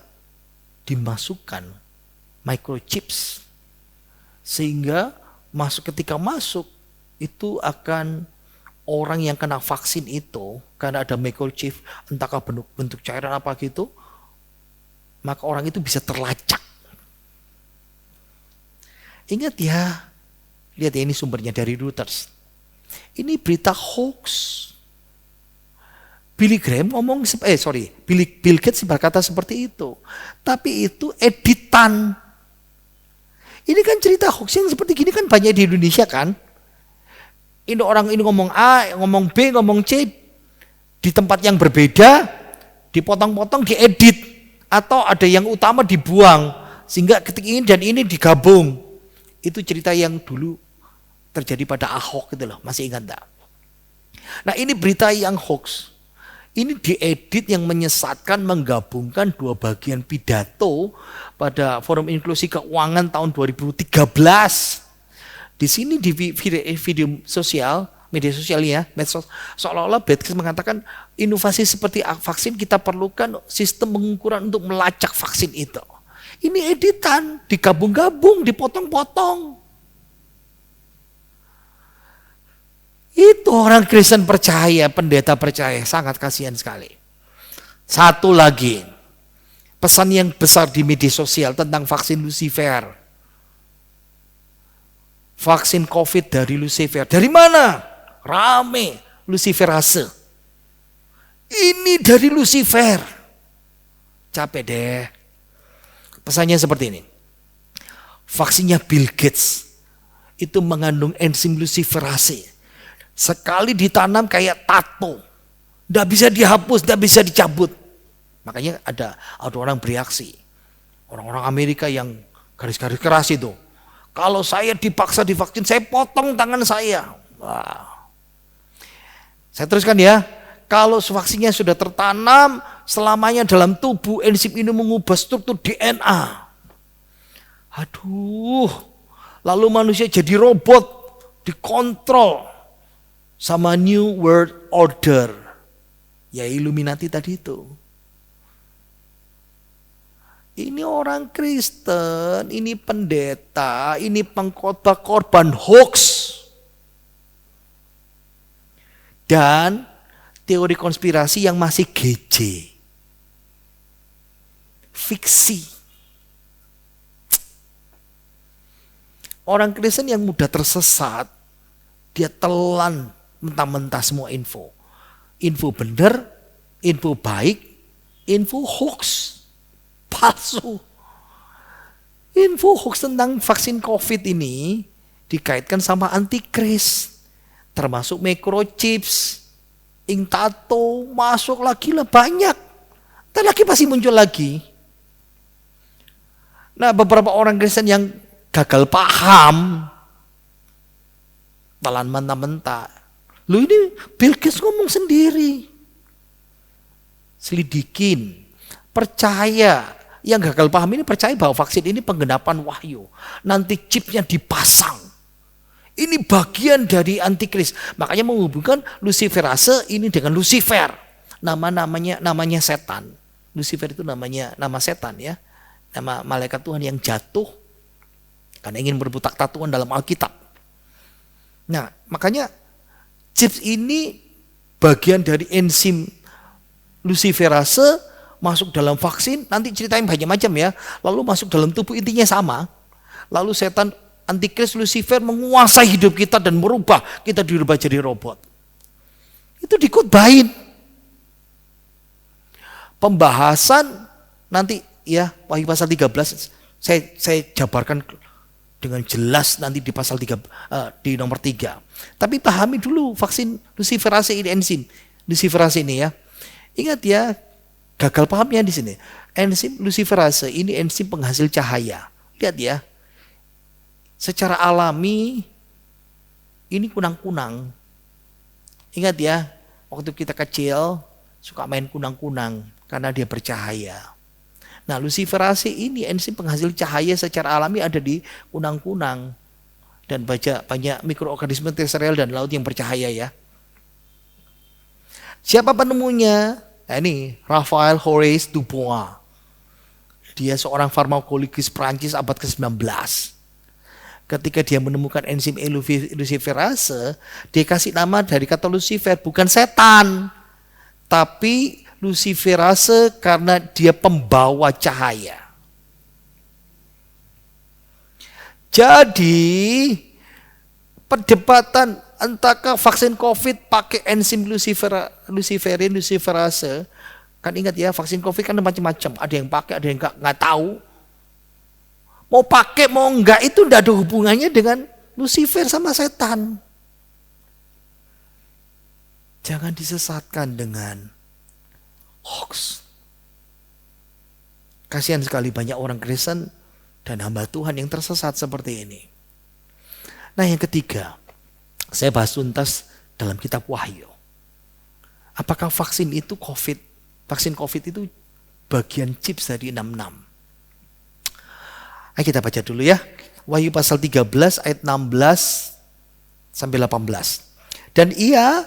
dimasukkan microchips sehingga ketika masuk itu akan orang yang kena vaksin itu karena ada microchip, entahkah bentuk cairan apa gitu, maka orang itu bisa terlacak. Ingat ya, lihat ya, ini sumbernya dari Reuters. Ini berita hoax. Bill Gates berkata seperti itu. Tapi itu editan. Ini kan cerita hoax yang seperti gini kan banyak di Indonesia kan. Ini orang ini ngomong A, ngomong B, ngomong C. Di tempat yang berbeda, dipotong-potong, diedit. Atau ada yang utama dibuang. Sehingga ketika ini dan ini digabung. Itu cerita yang dulu terjadi pada Ahok gitu loh. Masih ingat enggak? Nah ini berita yang hoax. Ini diedit yang menyesatkan, menggabungkan dua bagian pidato pada Forum Inklusi Keuangan tahun 2013. Di sini di video sosial, media sosialnya, medsos, seolah-olah Bill Gates mengatakan inovasi seperti vaksin kita perlukan sistem pengukuran untuk melacak vaksin itu. Ini editan, digabung-gabung, dipotong-potong. Itu orang Kristen percaya, pendeta percaya, sangat kasihan sekali. Satu lagi, pesan yang besar di media sosial tentang vaksin Lucifer. Vaksin COVID dari Lucifer. Dari mana? Rame, Luciferase. Ini dari Lucifer. Capek deh. Pesannya seperti ini. Vaksinnya Bill Gates itu mengandung enzim luciferase. Sekali ditanam kayak tato. Tidak bisa dihapus, tidak bisa dicabut. Makanya ada orang bereaksi. Orang-orang Amerika yang garis-garis keras itu. Kalau saya dipaksa divaksin, saya potong tangan saya. Wah. Saya teruskan ya. Kalau vaksinnya sudah tertanam, selamanya dalam tubuh, enzim ini mengubah struktur DNA. Aduh, lalu manusia jadi robot, dikontrol sama New World Order. Ya Illuminati tadi itu. Ini orang Kristen, ini pendeta, ini pengkhotbah korban hoax. Dan teori konspirasi yang masih GJ. Fiksi. Orang Kristen yang mudah tersesat, dia telan mentah-mentah semua info. Info benar, info baik, info hoax, palsu. Info hoax tentang vaksin COVID ini dikaitkan sama antikris, termasuk microchips, ink tato, masuk lagi lah banyak. Ntar lagi pasti muncul lagi. Nah beberapa orang Kristen yang gagal paham, telan mentah-mentah. Lu ini Bill Gates ngomong sendiri. Selidikin, percaya. Yang gagal paham ini percaya bahwa vaksin ini penggenapan wahyu. Nanti chipnya dipasang. Ini bagian dari antikris. Makanya menghubungkan Luciferase ini dengan Lucifer. Namanya setan. Lucifer itu nama setan ya. Nama malaikat Tuhan yang jatuh karena ingin merebut takhta Tuhan dalam Alkitab. Nah, makanya chips ini bagian dari enzim Luciferase masuk dalam vaksin, nanti ceritain banyak macam ya. Lalu masuk dalam tubuh, intinya sama. Lalu setan antikris Lucifer menguasai hidup kita dan merubah kita dirubah jadi robot. Itu dikutbahin. Pembahasan nanti ya Wahyu pasal 13 saya jabarkan dengan jelas nanti di pasal 3 di nomor 3. Tapi pahami dulu vaksin Luciferase ini enzim Luciferase ini ya. Ingat ya, gagal pahamnya di sini. Enzim Luciferase ini enzim penghasil cahaya. Lihat ya. Secara alami ini kunang-kunang. Ingat ya, waktu kita kecil suka main kunang-kunang karena dia bercahaya. Nah, Luciferase ini enzim penghasil cahaya secara alami ada di kunang-kunang dan banyak mikroorganisme terestrial dan laut yang bercahaya ya. Siapa penemunya? Nah, ini Raphael Horace Dubois. Dia seorang farmakologus Prancis abad ke-19. Ketika dia menemukan enzim luciferase, dia kasih nama dari kata Lucifer, bukan setan, tapi luciferase karena dia pembawa cahaya. Jadi perdebatan entahkah vaksin COVID pakai enzim luciferase, kan ingat ya, vaksin COVID kan macam-macam, ada yang pakai, ada yang nggak tahu. Mau pakai mau enggak itu tidak ada hubungannya dengan Lucifer sama setan. Jangan disesatkan dengan hoax. Kasihan sekali banyak orang Kristen dan hamba Tuhan yang tersesat seperti ini. Nah, yang ketiga, saya bahas tuntas dalam kitab Wahyu. Apakah vaksin itu vaksin COVID itu bagian chips dari 66? Ayo kita baca dulu ya. Wahyu pasal 13 ayat 16 sampai 18. Dan ia,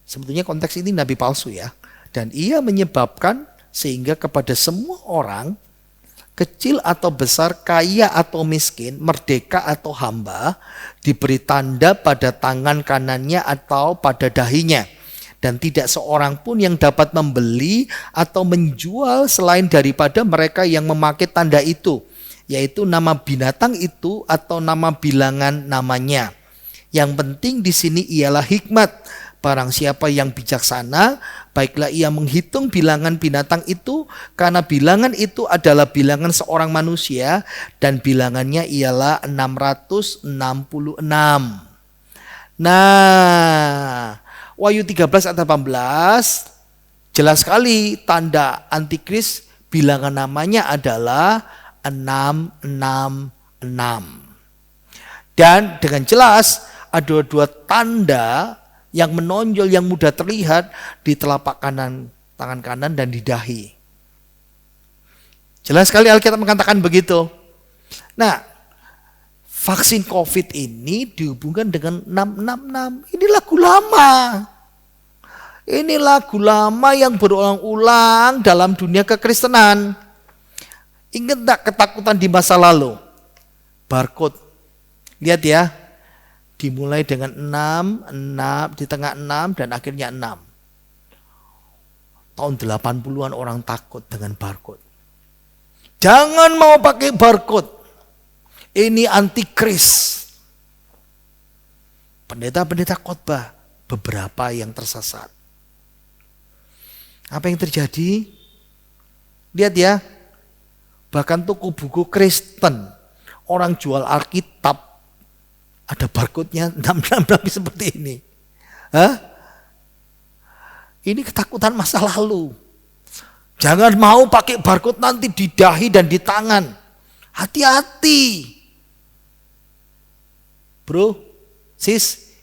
sebetulnya konteks ini nabi palsu ya. Dan ia menyebabkan sehingga kepada semua orang, kecil atau besar, kaya atau miskin, merdeka atau hamba, diberi tanda pada tangan kanannya atau pada dahinya. Dan tidak seorang pun yang dapat membeli atau menjual selain daripada mereka yang memakai tanda itu, yaitu nama binatang itu atau nama bilangan namanya. Yang penting di sini ialah hikmat. Barang siapa yang bijaksana, baiklah ia menghitung bilangan binatang itu, karena bilangan itu adalah bilangan seorang manusia, dan bilangannya ialah 666. Nah, Wahyu 13 ayat 18 jelas sekali tanda antikris, bilangan namanya adalah 666. Dan dengan jelas ada dua tanda yang menonjol, yang mudah terlihat di telapak kanan, tangan kanan dan di dahi. Jelas sekali Alkitab mengatakan begitu. Nah, vaksin COVID ini dihubungkan dengan 666. Ini lagu lama. Ini lagu lama yang berulang-ulang dalam dunia kekristenan. Ingat tak ketakutan di masa lalu? Barcode. Lihat ya. Dimulai dengan 6, di tengah 6 dan akhirnya 6. Tahun 80-an orang takut dengan barcode. Jangan mau pakai barcode. Ini antikris. Pendeta-pendeta khotbah beberapa yang tersesat. Apa yang terjadi? Lihat ya. Bahkan toko buku Kristen, orang jual Alkitab, ada barcode-nya 666 seperti ini. Hah? Ini ketakutan masa lalu. Jangan mau pakai barcode nanti di dahi dan di tangan. Hati-hati. Bro, sis,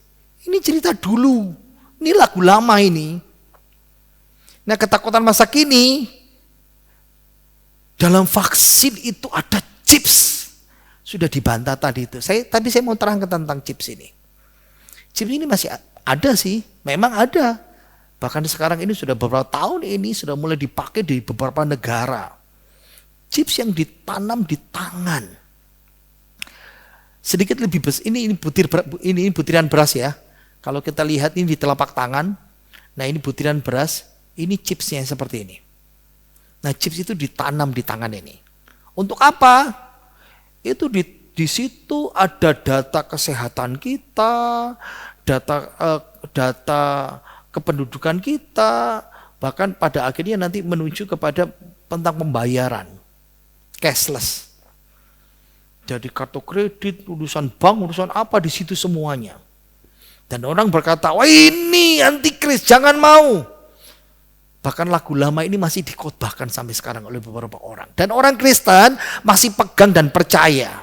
ini cerita dulu. Ini lagu lama ini. Nah, ketakutan masa kini, dalam vaksin itu ada chips. Sudah dibantah tadi itu. Tadi saya mau terangkan tentang chips ini. Chips ini masih ada sih, memang ada. Bahkan sekarang ini sudah beberapa tahun ini sudah mulai dipakai di beberapa negara. Chips yang ditanam di tangan. Sedikit lebih besar. Ini butiran beras ya. Kalau kita lihat ini di telapak tangan. Nah, ini butiran beras. Ini chipsnya seperti ini. Nah, chips itu ditanam di tangan ini. Untuk apa? Itu di situ ada data kesehatan kita, data kependudukan kita, bahkan pada akhirnya nanti menuju kepada tentang pembayaran cashless. Jadi kartu kredit, urusan bank, urusan apa di situ semuanya. Dan orang berkata, wah ini antikris, jangan mau. Bahkan lagu lama ini masih dikhotbahkan sampai sekarang oleh beberapa orang. Dan orang Kristen masih pegang dan percaya.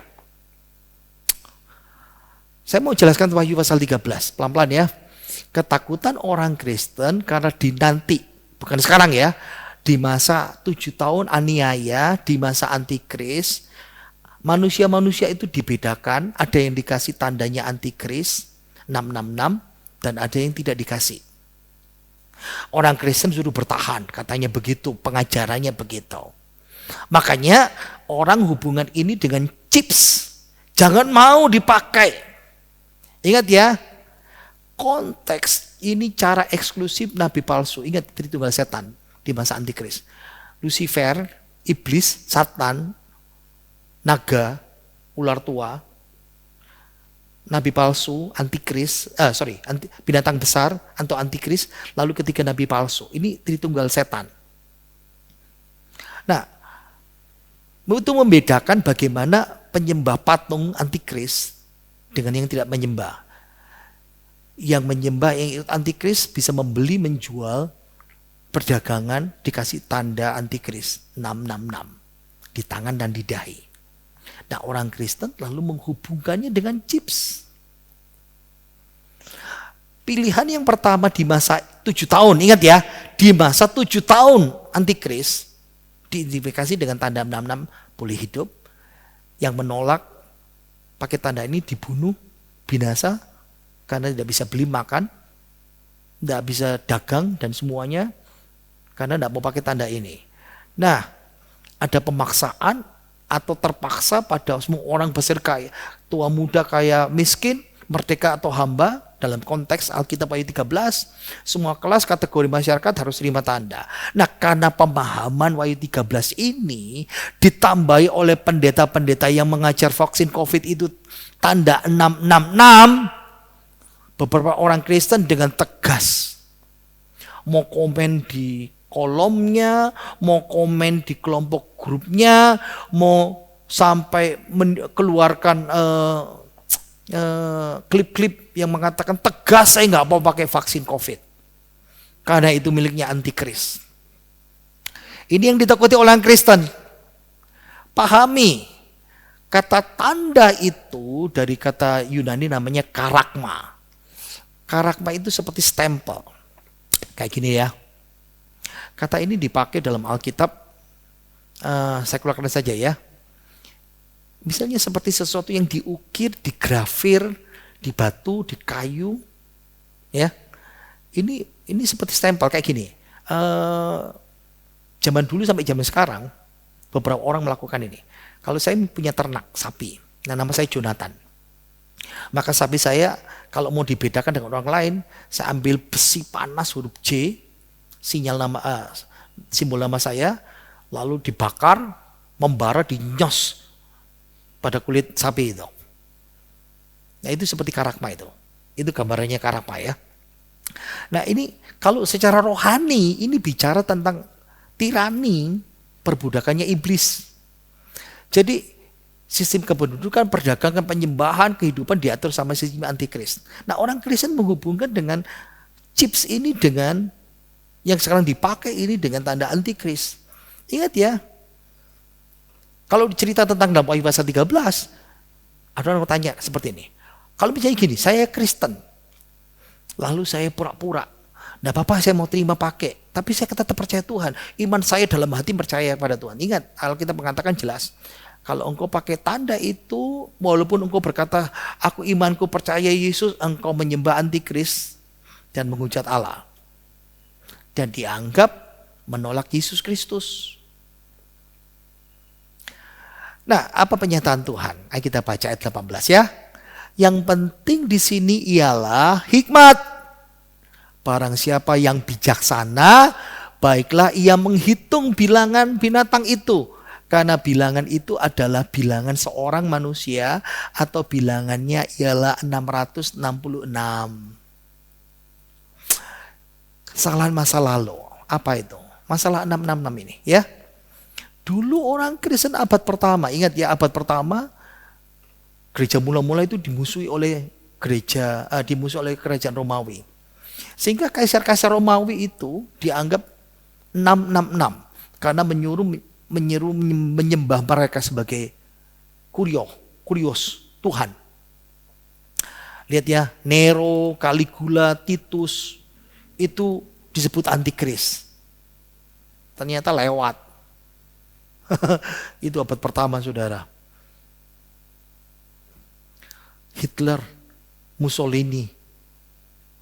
Saya mau jelaskan Wahyu pasal 13, pelan-pelan ya. Ketakutan orang Kristen karena dinanti, bukan sekarang ya. Di masa 7 tahun aniaya, di masa antikris, manusia-manusia itu dibedakan. Ada yang dikasih tandanya antikris, 666, dan ada yang tidak dikasih. Orang Kristen suruh bertahan, katanya begitu, pengajarannya begitu. Makanya orang hubungan ini dengan chips. Jangan mau dipakai. Ingat ya, konteks ini cara eksklusif nabi palsu. Ingat Tritunggal setan di masa antikris. Lucifer, iblis, Satan, naga, ular tua, nabi palsu, binatang besar atau antikris, lalu ketika nabi palsu. Ini Tritunggal setan. Nah, itu membedakan bagaimana penyembah patung antikris dengan yang tidak menyembah. Yang menyembah yang ikut antikris bisa membeli, menjual, perdagangan, dikasih tanda antikris 666 di tangan dan di dahi. Nah, orang Kristen lalu menghubungkannya dengan chips. Pilihan yang pertama di masa 7 tahun, ingat ya, di masa 7 tahun antikris diidentifikasi dengan tanda 66 boleh hidup. Yang menolak pakai tanda ini dibunuh, binasa, karena tidak bisa beli makan, tidak bisa dagang dan semuanya, karena tidak mau pakai tanda ini. Nah, ada pemaksaan atau terpaksa pada semua orang besar kaya, tua muda kaya miskin, merdeka atau hamba, dalam konteks Alkitab ayat 13, semua kelas kategori masyarakat harus terima tanda. Nah, karena pemahaman ayat 13 ini ditambahi oleh pendeta-pendeta yang mengajar vaksin COVID itu tanda 666, beberapa orang Kristen dengan tegas mau komen di kolomnya, mau komen di kelompok grupnya, mau sampai keluarkan klip-klip yang mengatakan tegas saya nggak mau pakai vaksin COVID karena itu miliknya antikris. Ini yang ditakuti oleh orang Kristen. Pahami, kata tanda itu dari kata Yunani namanya karakma. Karakma itu seperti stempel. Kayak gini ya. Kata ini dipakai dalam Alkitab, saya keluarkan saja ya. Misalnya seperti sesuatu yang diukir, digrafir, di batu, di kayu, ya. Ini seperti stempel kayak gini. Zaman dulu sampai zaman sekarang, beberapa orang melakukan ini. Kalau saya punya ternak sapi, nah nama saya Jonathan. Maka sapi saya kalau mau dibedakan dengan orang lain, saya ambil besi panas huruf J, simbol nama saya, lalu dibakar, membara, dinyos pada kulit sapi itu. Nah, itu seperti karakma itu. Itu gambarannya karakma ya. Nah, ini kalau secara rohani ini bicara tentang tirani, perbudakannya iblis. Jadi sistem kependudukan, perdagangan, penyembahan, kehidupan diatur sama sistem antikris. Nah, orang Kristen menghubungkan dengan chips ini dengan yang sekarang dipakai ini dengan tanda antikris. Ingat ya, kalau cerita tentang dalam Wahyu pasal 13, ada orang bertanya seperti ini. Kalau misalnya gini, saya Kristen, lalu saya pura-pura, nah Bapak saya mau terima pakai, tapi saya tetap percaya Tuhan. Iman saya dalam hati percaya pada Tuhan. Ingat, Alkitab mengatakan jelas, kalau engkau pakai tanda itu, walaupun engkau berkata, aku imanku percaya Yesus, engkau menyembah antikris dan menghujat Allah. Dan dianggap menolak Yesus Kristus. Nah, apa pernyataan Tuhan? Ayo kita baca ayat 18 ya. Yang penting di sini ialah hikmat. Barang siapa yang bijaksana, baiklah ia menghitung bilangan binatang itu. Karena bilangan itu adalah bilangan seorang manusia atau bilangannya ialah 666. Kesalahan masa lalu. Apa itu? Masalah 666 ini ya. Dulu orang Kristen abad pertama, ingat ya abad pertama, gereja mula-mula itu dimusuhi oleh kerajaan Romawi. Sehingga kaisar-kaisar Romawi itu dianggap 666 karena menyeru menyembah mereka sebagai kurios, Tuhan. Lihat ya, Nero, Caligula, Titus itu disebut antikris. Ternyata lewat. Itu abad pertama, saudara. Hitler, Mussolini,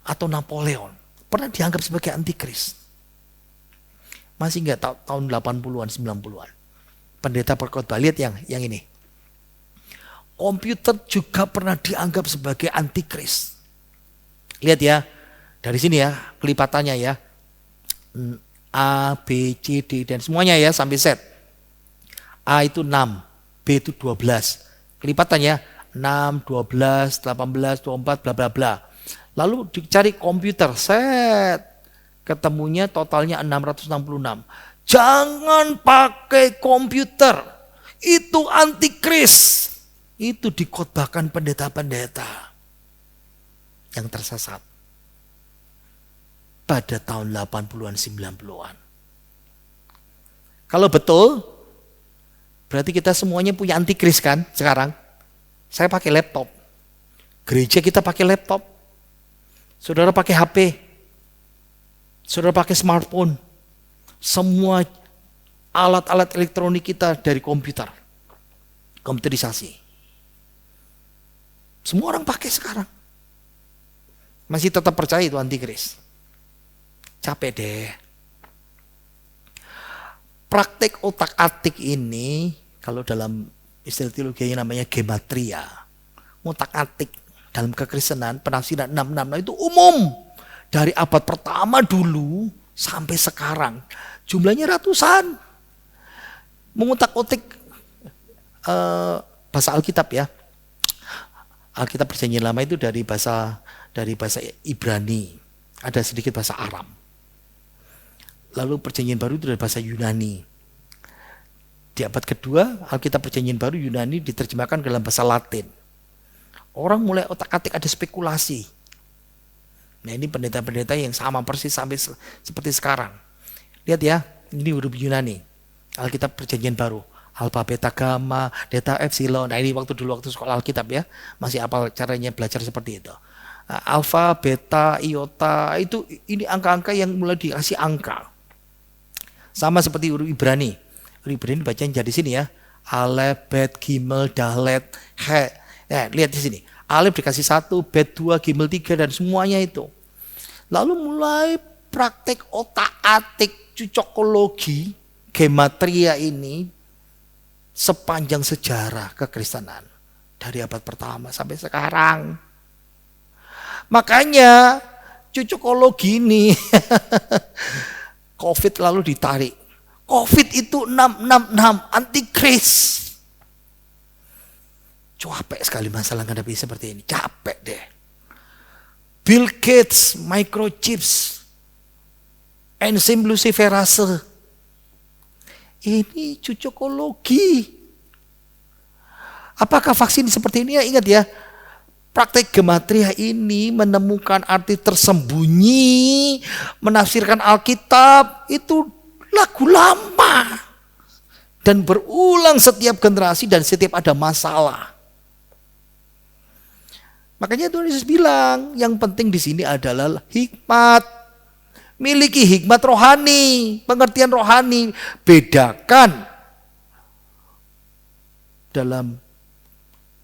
atau Napoleon pernah dianggap sebagai antikris. Masih enggak tahun 80-an, 90-an. Pendeta berkhotbah, lihat yang ini. komputer juga pernah dianggap sebagai antikris. Lihat ya, dari sini ya, kelipatannya ya. A, B, C, D, dan semuanya ya sampai Z. A itu 6, B itu 12. Kelipatannya 6, 12, 18, 24, bla bla bla. Lalu dicari komputer, set. Ketemunya totalnya 666. Jangan pakai komputer. Itu antikris. Itu dikhotbahkan pendeta-pendeta yang tersesat pada tahun 80-an 90-an. Kalau betul, berarti kita semuanya punya antikris kan sekarang. Saya pakai laptop. Gereja kita pakai laptop. Saudara pakai HP. Saudara pakai smartphone. Semua alat-alat elektronik kita dari komputer. Komputerisasi. Semua orang pakai sekarang. Masih tetap percaya itu antikris. Capek deh. Praktek otak-atik ini, kalau dalam istilah teologi namanya gematria. Otak-atik dalam kekristenan, penafsiran 666 itu umum. Dari abad pertama dulu sampai sekarang. Jumlahnya ratusan. Mengutak-utik bahasa Alkitab ya. Alkitab Perjanjian Lama itu dari bahasa Ibrani, ada sedikit bahasa Aram. Lalu Perjanjian Baru itu dari bahasa Yunani. Di abad kedua, Alkitab Perjanjian Baru Yunani diterjemahkan dalam bahasa Latin. Orang mulai otak-atik ada spekulasi. Nah ini pendeta-pendeta yang sama persis sampai seperti sekarang. Lihat ya, ini huruf Yunani, Alkitab Perjanjian Baru. Alpha, beta, gamma, delta, epsilon. Nah ini waktu sekolah Alkitab ya. Masih apal caranya belajar seperti itu. Nah, alpha, beta, iota. Ini angka-angka yang mulai dikasih angka. Sama seperti huruf Ibrani. Huruf Ibrani bacanya jadi sini ya. Alef, bet, gimel, dalet, he. Ya, lihat di sini. Alef dikasih 1, bet 2, gimel 3 dan semuanya itu. Lalu mulai praktek otak-atik cocokologi, gematria ini sepanjang sejarah kekristenan dari abad pertama sampai sekarang. Makanya cocokologi ini COVID lalu ditarik. COVID itu 666 antikris. Capek sekali masalah menghadapi seperti ini. Capek deh. Bill Gates, microchips, enzim luciferase. Ini cocokologi. Apakah vaksin seperti ini? Ya, ingat ya, praktek gematria ini menemukan arti tersembunyi, menafsirkan Alkitab, itu lagu lama. Dan berulang setiap generasi dan setiap ada masalah. Makanya Tuhan Yesus bilang, yang penting di sini adalah hikmat. Miliki hikmat rohani, pengertian rohani. Bedakan dalam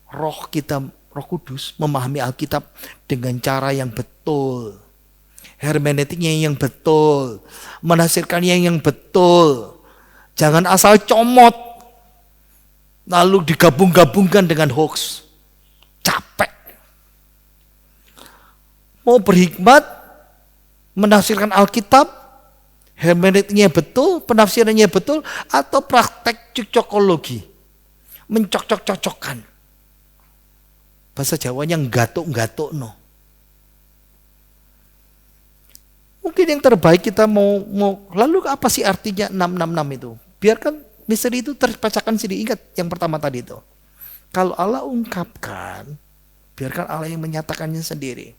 roh kita, Roh Kudus memahami Alkitab dengan cara yang betul. Hermeneutiknya yang betul, menafsirkannya yang betul. Jangan asal comot lalu digabung-gabungkan dengan hoax. Capek. Mau berhikmat, menafsirkan Alkitab, hermeneutiknya betul, penafsirannya betul, atau praktek cocokologi, mencocok-cocokkan. Bahasa Jawanya nggatuk-nggatuk no. Mungkin yang terbaik kita mau lalu apa sih artinya 666 itu? Biarkan misteri itu terpecahkan sendiri. Ingat yang pertama tadi itu. Kalau Allah ungkapkan, biarkan Allah yang menyatakannya sendiri.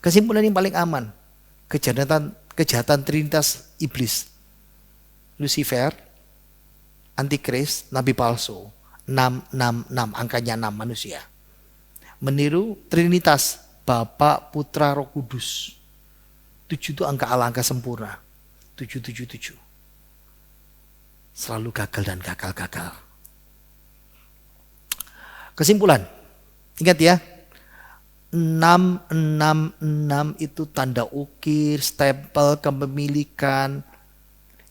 Kesimpulan yang paling aman, kejahatan Trinitas iblis, Lucifer, antikris, nabi palsu, 666, angkanya 6 manusia. Meniru Trinitas, Bapa, Putra, Roh Kudus. 7 itu angka Allah, angka sempurna. 777. Selalu gagal dan gagal. Kesimpulan, ingat ya. 666 itu tanda ukir, stempel kepemilikan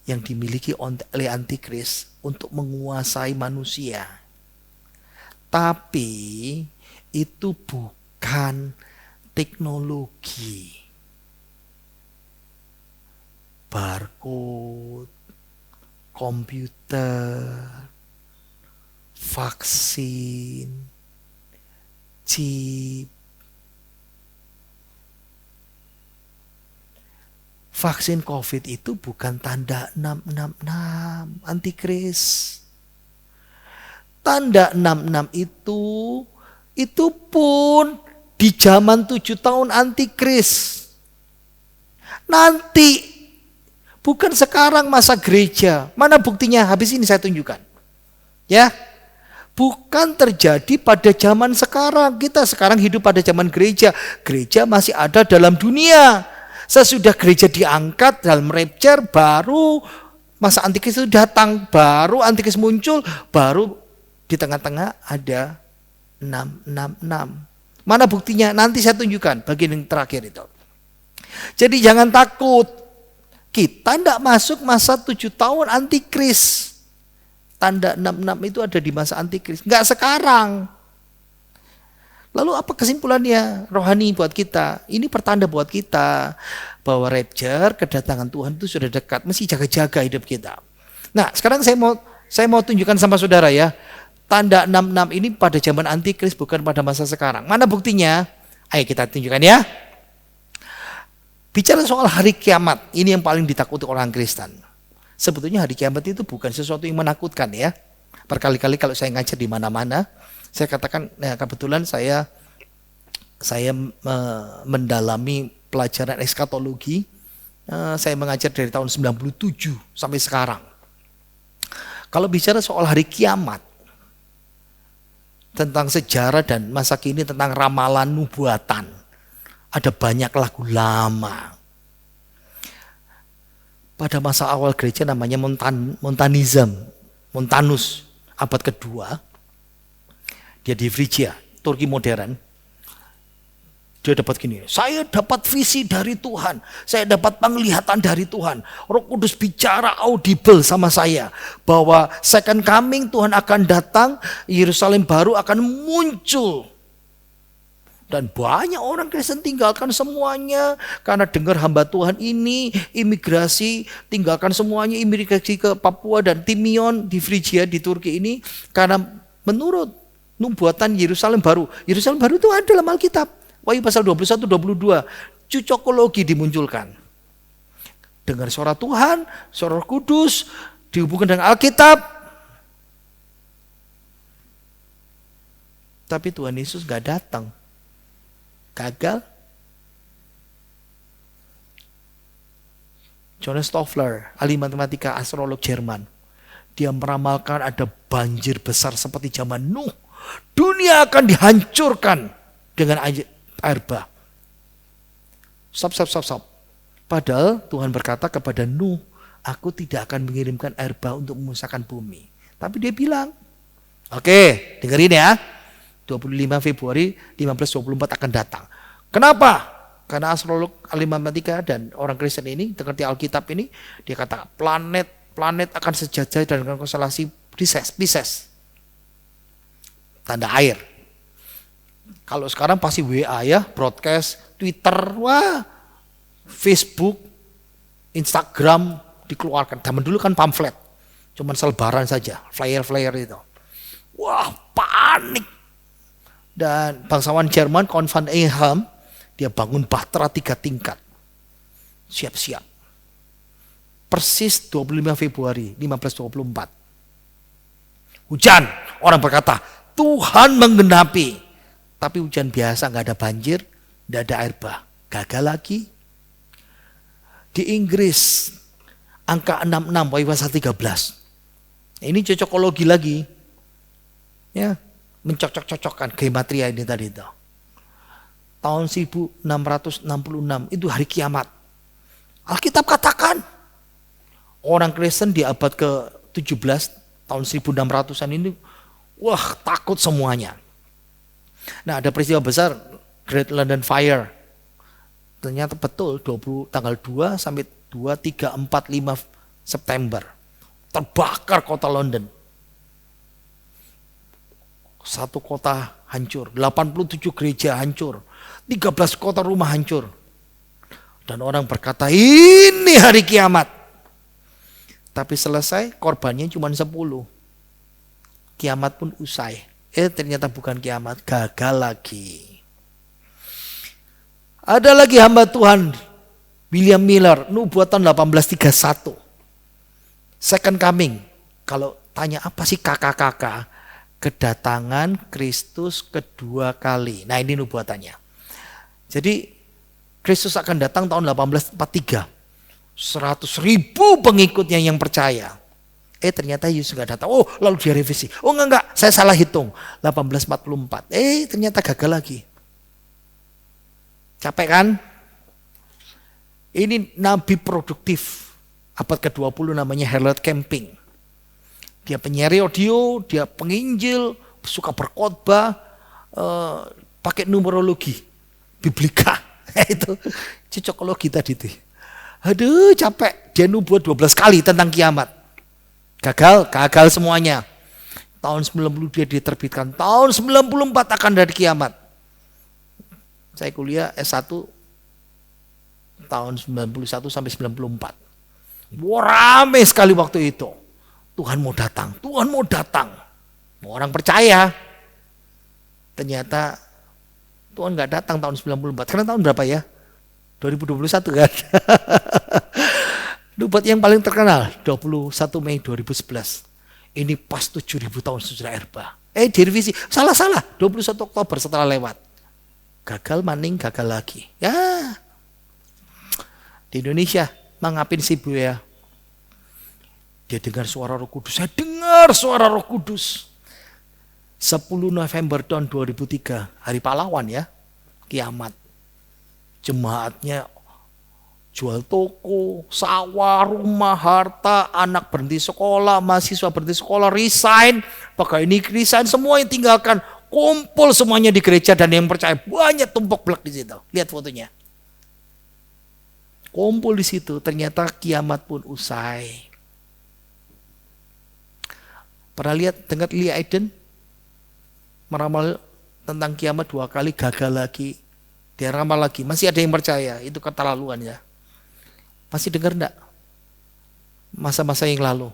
yang dimiliki oleh antikris untuk menguasai manusia. Tapi itu bukan teknologi. Barcode, komputer, vaksin, chip. Vaksin COVID itu bukan tanda 666 antikris. Tanda 66 itu pun di zaman 7 tahun antikris. Nanti, bukan sekarang masa gereja. Mana buktinya? Habis ini saya tunjukkan. Ya, bukan terjadi pada zaman sekarang. Kita sekarang hidup pada zaman gereja. Gereja masih ada dalam dunia. Sesudah gereja diangkat dalam rapture, baru masa antikris itu datang, baru antikris muncul, baru di tengah-tengah ada 666. Mana buktinya? Nanti saya tunjukkan bagian yang terakhir itu. Jadi jangan takut. Kita tidak masuk masa 7 tahun antikris. Tanda 66 itu ada di masa antikris. Enggak sekarang. Lalu apa kesimpulannya rohani buat kita? Ini pertanda buat kita bahwa rapture, kedatangan Tuhan itu sudah dekat. Mesti jaga-jaga hidup kita. Nah, sekarang saya mau tunjukkan sama saudara ya. Tanda 66 ini pada zaman antikris, bukan pada masa sekarang. Mana buktinya? Ayo kita tunjukkan ya. Bicara soal hari kiamat, ini yang paling ditakuti orang Kristen. Sebetulnya hari kiamat itu bukan sesuatu yang menakutkan ya. Berkali-kali kalau saya ngajar di mana-mana, saya katakan, nah kebetulan saya mendalami pelajaran eskatologi. Saya mengajar dari tahun 97 sampai sekarang. Kalau bicara soal hari kiamat, tentang sejarah dan masa kini, tentang ramalan nubuatan, ada banyak lagu lama. Pada masa awal gereja namanya Montanus, abad kedua. Dia di Frigia, Turki modern. Dia dapat gini, saya dapat visi dari Tuhan, saya dapat penglihatan dari Tuhan. Roh Kudus bicara audible sama saya, bahwa second coming Tuhan akan datang, Yerusalem baru akan muncul. Dan banyak orang Kristen tinggalkan semuanya, karena dengar hamba Tuhan ini, imigrasi, tinggalkan semuanya, imigrasi ke Papua dan Timion di Frigia, di Turki ini, karena menurut nubuatan Yerusalem baru itu ada dalam Alkitab. Wahyu pasal 21-22, cocokologi dimunculkan. Dengar suara Tuhan, suara Roh Kudus, dihubungkan dengan Alkitab. Tapi Tuhan Yesus gak datang. Gagal. Johannes Stoffler, ahli matematika, astrolog Jerman. Dia meramalkan ada banjir besar seperti zaman Nuh. Dunia akan dihancurkan dengan air bah. Stop. Padahal Tuhan berkata kepada Nuh, aku tidak akan mengirimkan air bah untuk memusnahkan bumi. Tapi dia bilang, oke, dengerin ya, 25 Februari 1524 akan datang. Kenapa? Karena astrolog, ahli matematika dan orang Kristen ini, mengerti Alkitab ini, dia kata planet akan sejajar dengan konstelasi Pisces. Tanda air. Kalau sekarang pasti WA ya, broadcast, Twitter, wah, Facebook, Instagram dikeluarkan. Zaman dulu kan pamflet, cuman selebaran saja, flyer itu. Wah, panik. Dan bangsawan Jerman, Count van Eham, dia bangun bahtera 3 tingkat. Siap-siap. Persis 25 Februari 1524. Hujan, orang berkata, Tuhan menggenapi. Tapi hujan biasa, gak ada banjir, gak ada air bah. Gagal lagi. Di Inggris, angka 66, Wahyu pasal 13. Ini cocokologi lagi. Ya, mencocok-cocokkan gematria ini tadi itu. Tahun 1666 itu hari kiamat. Alkitab katakan orang Kristen di abad ke-17 tahun 1600-an ini, wah, takut semuanya. Nah, ada peristiwa besar Great London Fire. Ternyata betul tanggal 2 sampai 2, 3, 4, 5 September. Terbakar kota London. Satu kota hancur, 87 gereja hancur, 13 kota rumah hancur. Dan orang berkata, ini hari kiamat. Tapi selesai, korbannya cuma 10. Kiamat pun usai. Ternyata bukan kiamat, gagal lagi. Ada lagi hamba Tuhan, William Miller, nubuatan 1831. Second coming. Kalau tanya apa sih kakak-kakak? Kedatangan Kristus kedua kali. Nah ini nubuatannya. Jadi Kristus akan datang tahun 1843. 100.000 pengikutnya yang percaya. Ternyata Yesus nggak datang. Oh lalu dia revisi. Oh enggak, saya salah hitung. 1844. Ternyata gagal lagi. Capek kan? Ini nabi produktif. Abad ke-20 namanya Harold Camping. Dia penyiar audio, dia penginjil, suka berkhotbah, pakai numerologi, biblika, itu cocokologi tadi tuh. Aduh capek, dia nubuat 12 kali tentang kiamat. Gagal semuanya. Tahun 90 dia diterbitkan, tahun 94 akan dari kiamat. Saya kuliah S1 tahun 91 sampai 94. Wah, rame sekali waktu itu. Tuhan mau datang. Mau orang percaya. Ternyata Tuhan gak datang tahun 94. Karena tahun berapa ya? 2021 kan? Nubuat yang paling terkenal 21 Mei 2011. Ini pas 7.000 tahun sesudah Erba. Direvisi. Salah. 21 Oktober setelah lewat. Gagal maning, gagal lagi. Ya. Di Indonesia, mangapin sih Bu ya? Dia dengar suara Roh Kudus. Saya dengar suara Roh Kudus. 10 November tahun 2003. Hari pahlawan ya. Kiamat. Jemaatnya jual toko, sawah, rumah, harta, anak berhenti sekolah, mahasiswa berhenti sekolah, resign. Pakai ini resign, semua yang tinggalkan. Kumpul semuanya di gereja dan yang percaya banyak tumpuk blek di situ. Lihat fotonya. Kumpul di situ, ternyata kiamat pun usai. Pernah lihat, dengar Lee Aiden meramal tentang kiamat 2 kali, gagal lagi. Dia ramal lagi, masih ada yang percaya, itu keterlaluan ya. Masih dengar enggak? Masa-masa yang lalu,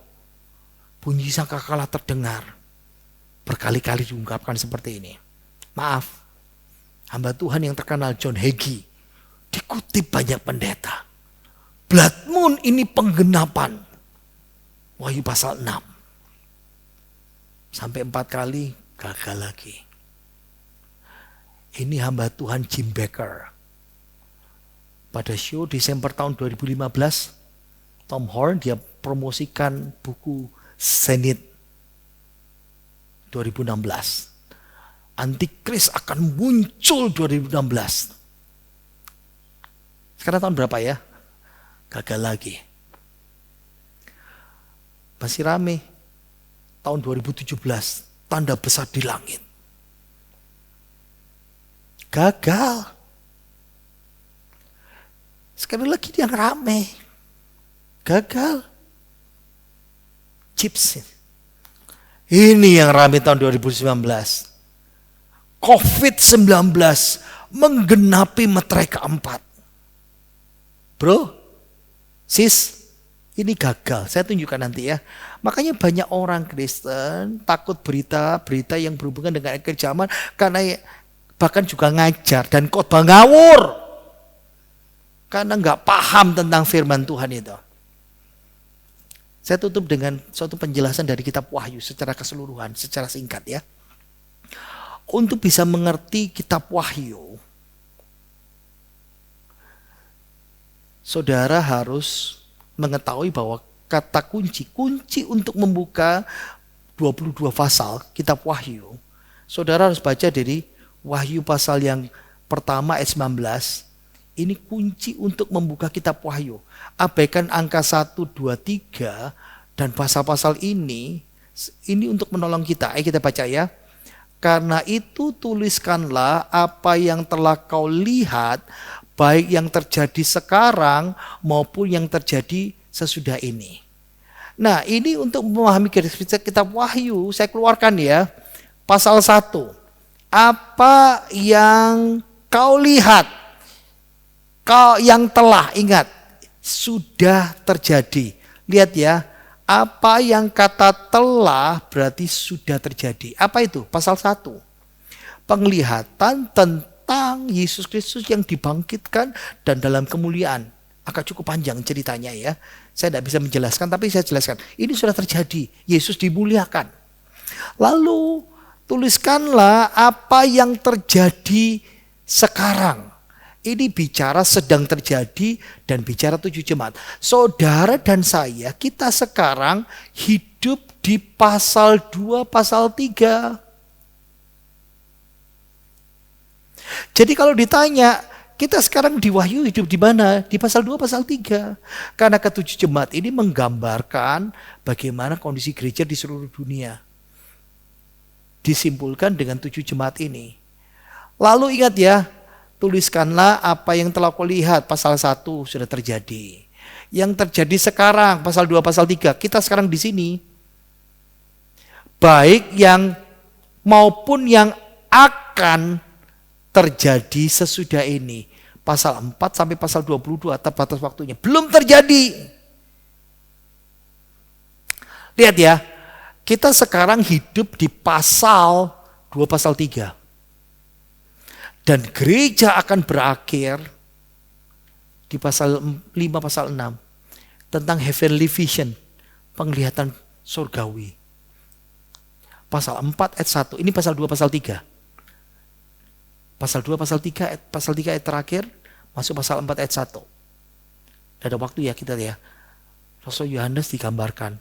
bunyi sangkakala terdengar. Berkali-kali diungkapkan seperti ini. Maaf, hamba Tuhan yang terkenal John Hagee, dikutip banyak pendeta. Blood moon ini penggenapan. Wahyu pasal 6. Sampai 4 kali gagal lagi. Ini hamba Tuhan Jim Bakker. Pada show Desember tahun 2015, Tom Horn dia promosikan buku Zenith 2016. Antikris akan muncul 2016. Sekarang tahun berapa ya? Gagal lagi. Masih rame. Tahun 2017, tanda besar di langit. Gagal. Sekali lagi yang rame. Gagal. Chips. Ini yang rame tahun 2019. COVID-19 menggenapi meterai keempat. Bro, sis, ini gagal. Saya tunjukkan nanti ya. Makanya banyak orang Kristen takut berita-berita yang berhubungan dengan akhir zaman. Karena bahkan juga ngajar dan khotbah ngawur. Karena nggak paham tentang firman Tuhan itu. Saya tutup dengan suatu penjelasan dari kitab Wahyu secara keseluruhan, secara singkat ya. Untuk bisa mengerti kitab Wahyu, saudara harus mengetahui bahwa kata kunci untuk membuka 22 pasal kitab Wahyu, saudara harus baca dari Wahyu pasal yang pertama ayat 19. Ini kunci untuk membuka kitab Wahyu. Abaikan angka 1, 2, 3 dan pasal-pasal ini untuk menolong kita. Ayo kita baca ya. Karena itu tuliskanlah apa yang telah kau lihat, baik yang terjadi sekarang maupun yang terjadi sesudah ini. Nah, ini untuk memahami kitab Wahyu, saya keluarkan ya. pasal 1. Apa yang kau lihat, kau yang telah, ingat, sudah terjadi. Lihat ya, apa yang kata telah berarti sudah terjadi. Apa itu? Pasal 1. Penglihatan tentang Yesus Kristus yang dibangkitkan dan dalam kemuliaan. Agak cukup panjang ceritanya ya. Saya tidak bisa menjelaskan, tapi saya jelaskan. Ini sudah terjadi. Yesus dimuliakan. Lalu tuliskanlah apa yang terjadi sekarang. Ini bicara sedang terjadi dan bicara 7 jemaat. Saudara dan saya, kita sekarang hidup di pasal 2, pasal 3. Jadi kalau ditanya, kita sekarang di Wahyu hidup di mana? Di pasal 2, pasal 3. Karena ke-7 jemaat ini menggambarkan bagaimana kondisi gereja di seluruh dunia. Disimpulkan dengan 7 jemaat ini. Lalu ingat ya, tuliskanlah apa yang telah kau lihat, pasal 1 sudah terjadi. Yang terjadi sekarang, pasal 2, pasal 3. Kita sekarang di sini. Baik yang maupun yang akan terjadi sesudah ini. Pasal 4 sampai pasal 22 batas waktunya. Belum terjadi. Lihat ya. Kita sekarang hidup di pasal 2, pasal 3. Dan gereja akan berakhir di pasal 5, pasal 6. Tentang heavenly vision. Penglihatan surgawi. Pasal 4 ayat 1. Ini pasal 2, pasal 3. Pasal 2, pasal 3 ayat terakhir, masuk pasal 4 ayat 1. Ada waktu ya kita ya. Rasul Yohanes digambarkan,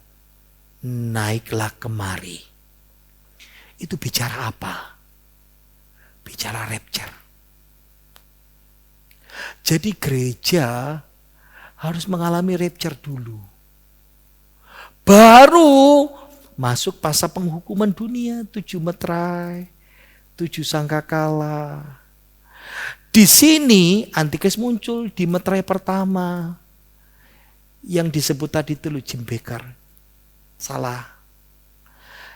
naiklah kemari. Itu bicara apa? Bicara rapture. Jadi gereja harus mengalami rapture dulu. Baru masuk masa penghukuman dunia, 7 meterai. 7 sangkakala. Di sini antikris muncul di meterai pertama. Yang disebut tadi itu Jim Baker. Salah.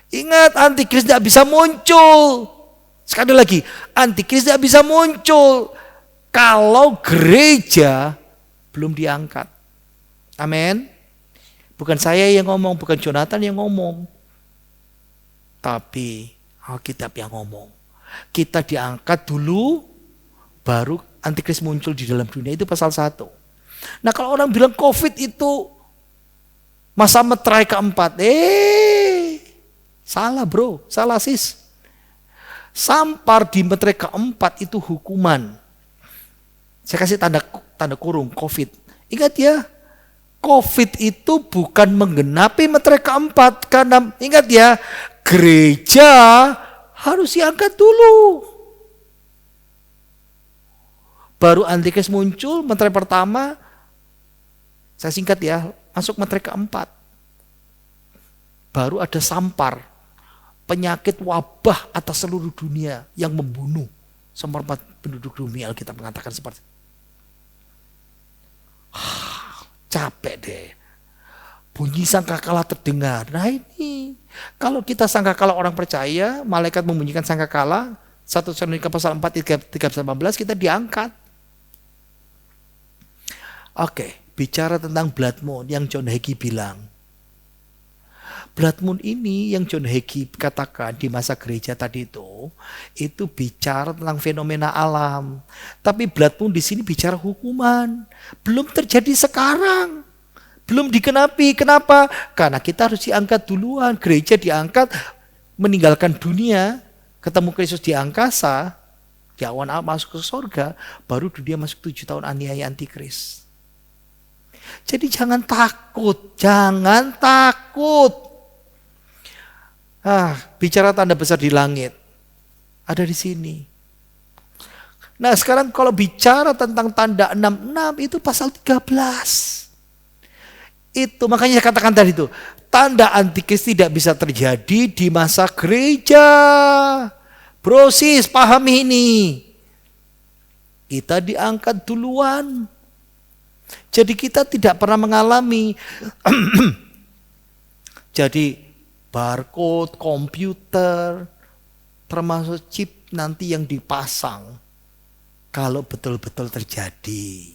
Ingat, antikris tidak bisa muncul. Sekali lagi, antikris tidak bisa muncul kalau gereja belum diangkat. Amin. Bukan saya yang ngomong, bukan Jonathan yang ngomong. Tapi Alkitab yang ngomong. Kita diangkat dulu, baru antikris muncul di dalam dunia. Itu pasal 1. Nah kalau orang bilang COVID itu masa meterai keempat. Salah bro, salah sis. Sampar di meterai keempat itu hukuman. Saya kasih tanda kurung, COVID. Ingat ya, COVID itu bukan menggenapi meterai keempat. Karena ingat ya, gereja harus diangkat dulu. Baru antikris muncul, meterai pertama. Saya singkat ya, masuk meterai keempat. Baru ada sampar. Penyakit wabah atas seluruh dunia yang membunuh seperempat penduduk dunia. Alkitab mengatakan seperti itu. Capek deh. Bunyi sangkakala terdengar. Nah ini, kalau kita sangkakala orang percaya, malaikat membunyikan sangkakala, 1 Tesalonika pasal 4 13-18 kita diangkat. Oke, bicara tentang blood moon yang John Hagee bilang. Blood moon ini yang John Hagee katakan di masa gereja tadi itu bicara tentang fenomena alam. Tapi blood moon di sini bicara hukuman. Belum terjadi sekarang. Belum digenapi. Kenapa? Karena kita harus diangkat duluan. Gereja diangkat, meninggalkan dunia, ketemu Kristus di angkasa, di awan masuk ke surga, baru dunia masuk 7 tahun aniaya antikris. Jadi jangan takut, jangan takut. Bicara tanda besar di langit, ada di sini. Nah sekarang kalau bicara tentang tanda 66 itu pasal 13. Itu makanya saya katakan tadi itu, tanda antikris tidak bisa terjadi di masa gereja. Brosis, pahami ini. Kita diangkat duluan. Jadi kita tidak pernah mengalami jadi barcode, komputer, termasuk chip nanti yang dipasang kalau betul-betul terjadi.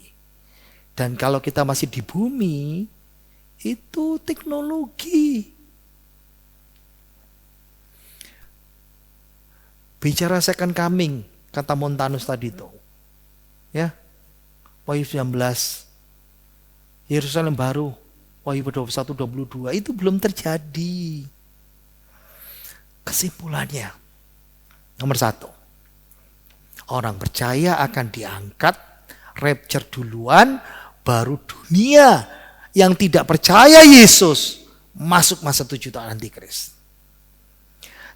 Dan kalau kita masih di bumi, itu teknologi. Bicara second coming, kata Montanus tadi itu. Ya. Wahyu 19, Yerusalem baru, Wahyu 21-22, itu belum terjadi. Kesimpulannya, nomor 1, orang percaya akan diangkat, rapture duluan, baru dunia yang tidak percaya Yesus masuk masa 7 tahun antikris.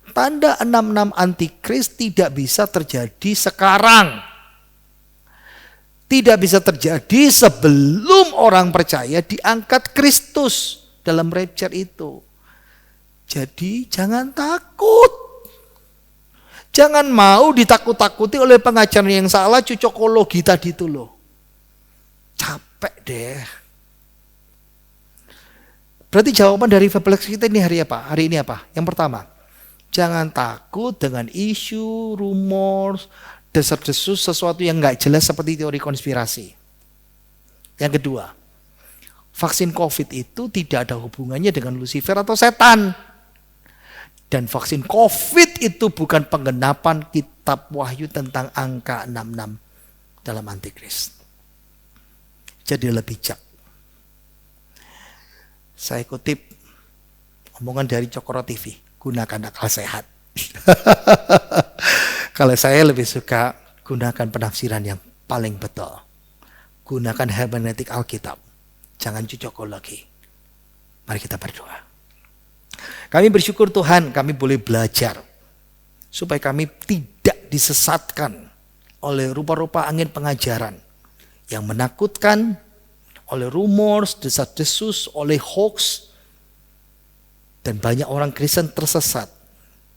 Tanda 66 antikris tidak bisa terjadi sekarang. Tidak bisa terjadi sebelum orang percaya diangkat Kristus dalam rapture itu. Jadi jangan takut. Jangan mau ditakut-takuti oleh pengajaran yang salah, cocokologi tadi itu loh. Capek deh. Berarti jawaban dari refleksi kita ini hari apa? Hari ini apa? Yang pertama, jangan takut dengan isu, rumor, desas-desus sesuatu yang nggak jelas seperti teori konspirasi. Yang kedua, vaksin COVID itu tidak ada hubungannya dengan Lucifer atau setan. Dan vaksin COVID itu bukan penggenapan kitab Wahyu tentang angka 66 dalam Antikris. Jadi lebih bijak. Saya kutip omongan dari Cokro TV, gunakan akal sehat. Kalau saya lebih suka gunakan penafsiran yang paling betul. Gunakan hermeneutik Alkitab. Jangan cocokologi. Mari kita berdoa. Kami bersyukur Tuhan, kami boleh belajar supaya kami tidak disesatkan oleh rupa-rupa angin pengajaran yang menakutkan, oleh rumor, desas-desus, oleh hoax, dan banyak orang Kristen tersesat.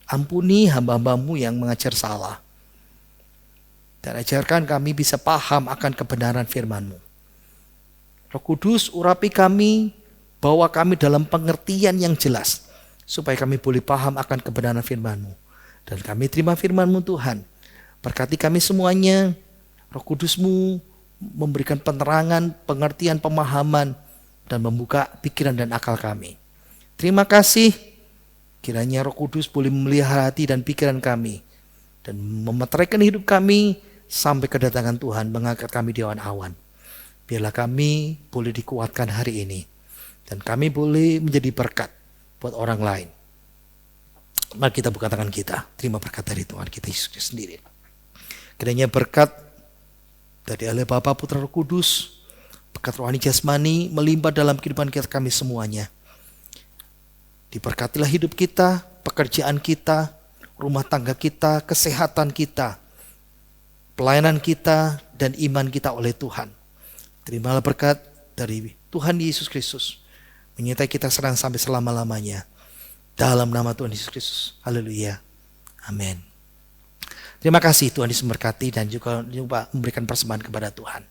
Ampuni hamba-hambamu yang mengajar salah. Dan ajarkan kami bisa paham akan kebenaran firman-Mu. Roh Kudus, urapi kami, bawa kami dalam pengertian yang jelas, supaya kami boleh paham akan kebenaran firman-Mu. Dan kami terima firman-Mu Tuhan. Berkati kami semuanya, Roh Kudus-Mu memberikan penerangan, pengertian, pemahaman, dan membuka pikiran dan akal kami. Terima kasih, kiranya Roh Kudus boleh memelihara hati dan pikiran kami, dan memeteraikan hidup kami sampai kedatangan Tuhan mengangkat kami di awan-awan. Biarlah kami boleh dikuatkan hari ini, dan kami boleh menjadi berkat buat orang lain. Mari kita buka tangan kita, terima berkat dari Tuhan kita Yesus Kristus sendiri. Kiranya berkat dari Allah Bapa, Putra, Roh Kudus, berkat rohani jasmani melimpah dalam kehidupan kita kami semuanya. Diberkatilah hidup kita, pekerjaan kita, rumah tangga kita, kesehatan kita, pelayanan kita, dan iman kita oleh Tuhan. Terimalah berkat dari Tuhan Yesus Kristus, menyertai kita serang sampai selama-lamanya. Dalam nama Tuhan Yesus Kristus. Haleluya. Amin. Terima kasih Tuhan Yesus memberkati dan juga memberikan persembahan kepada Tuhan.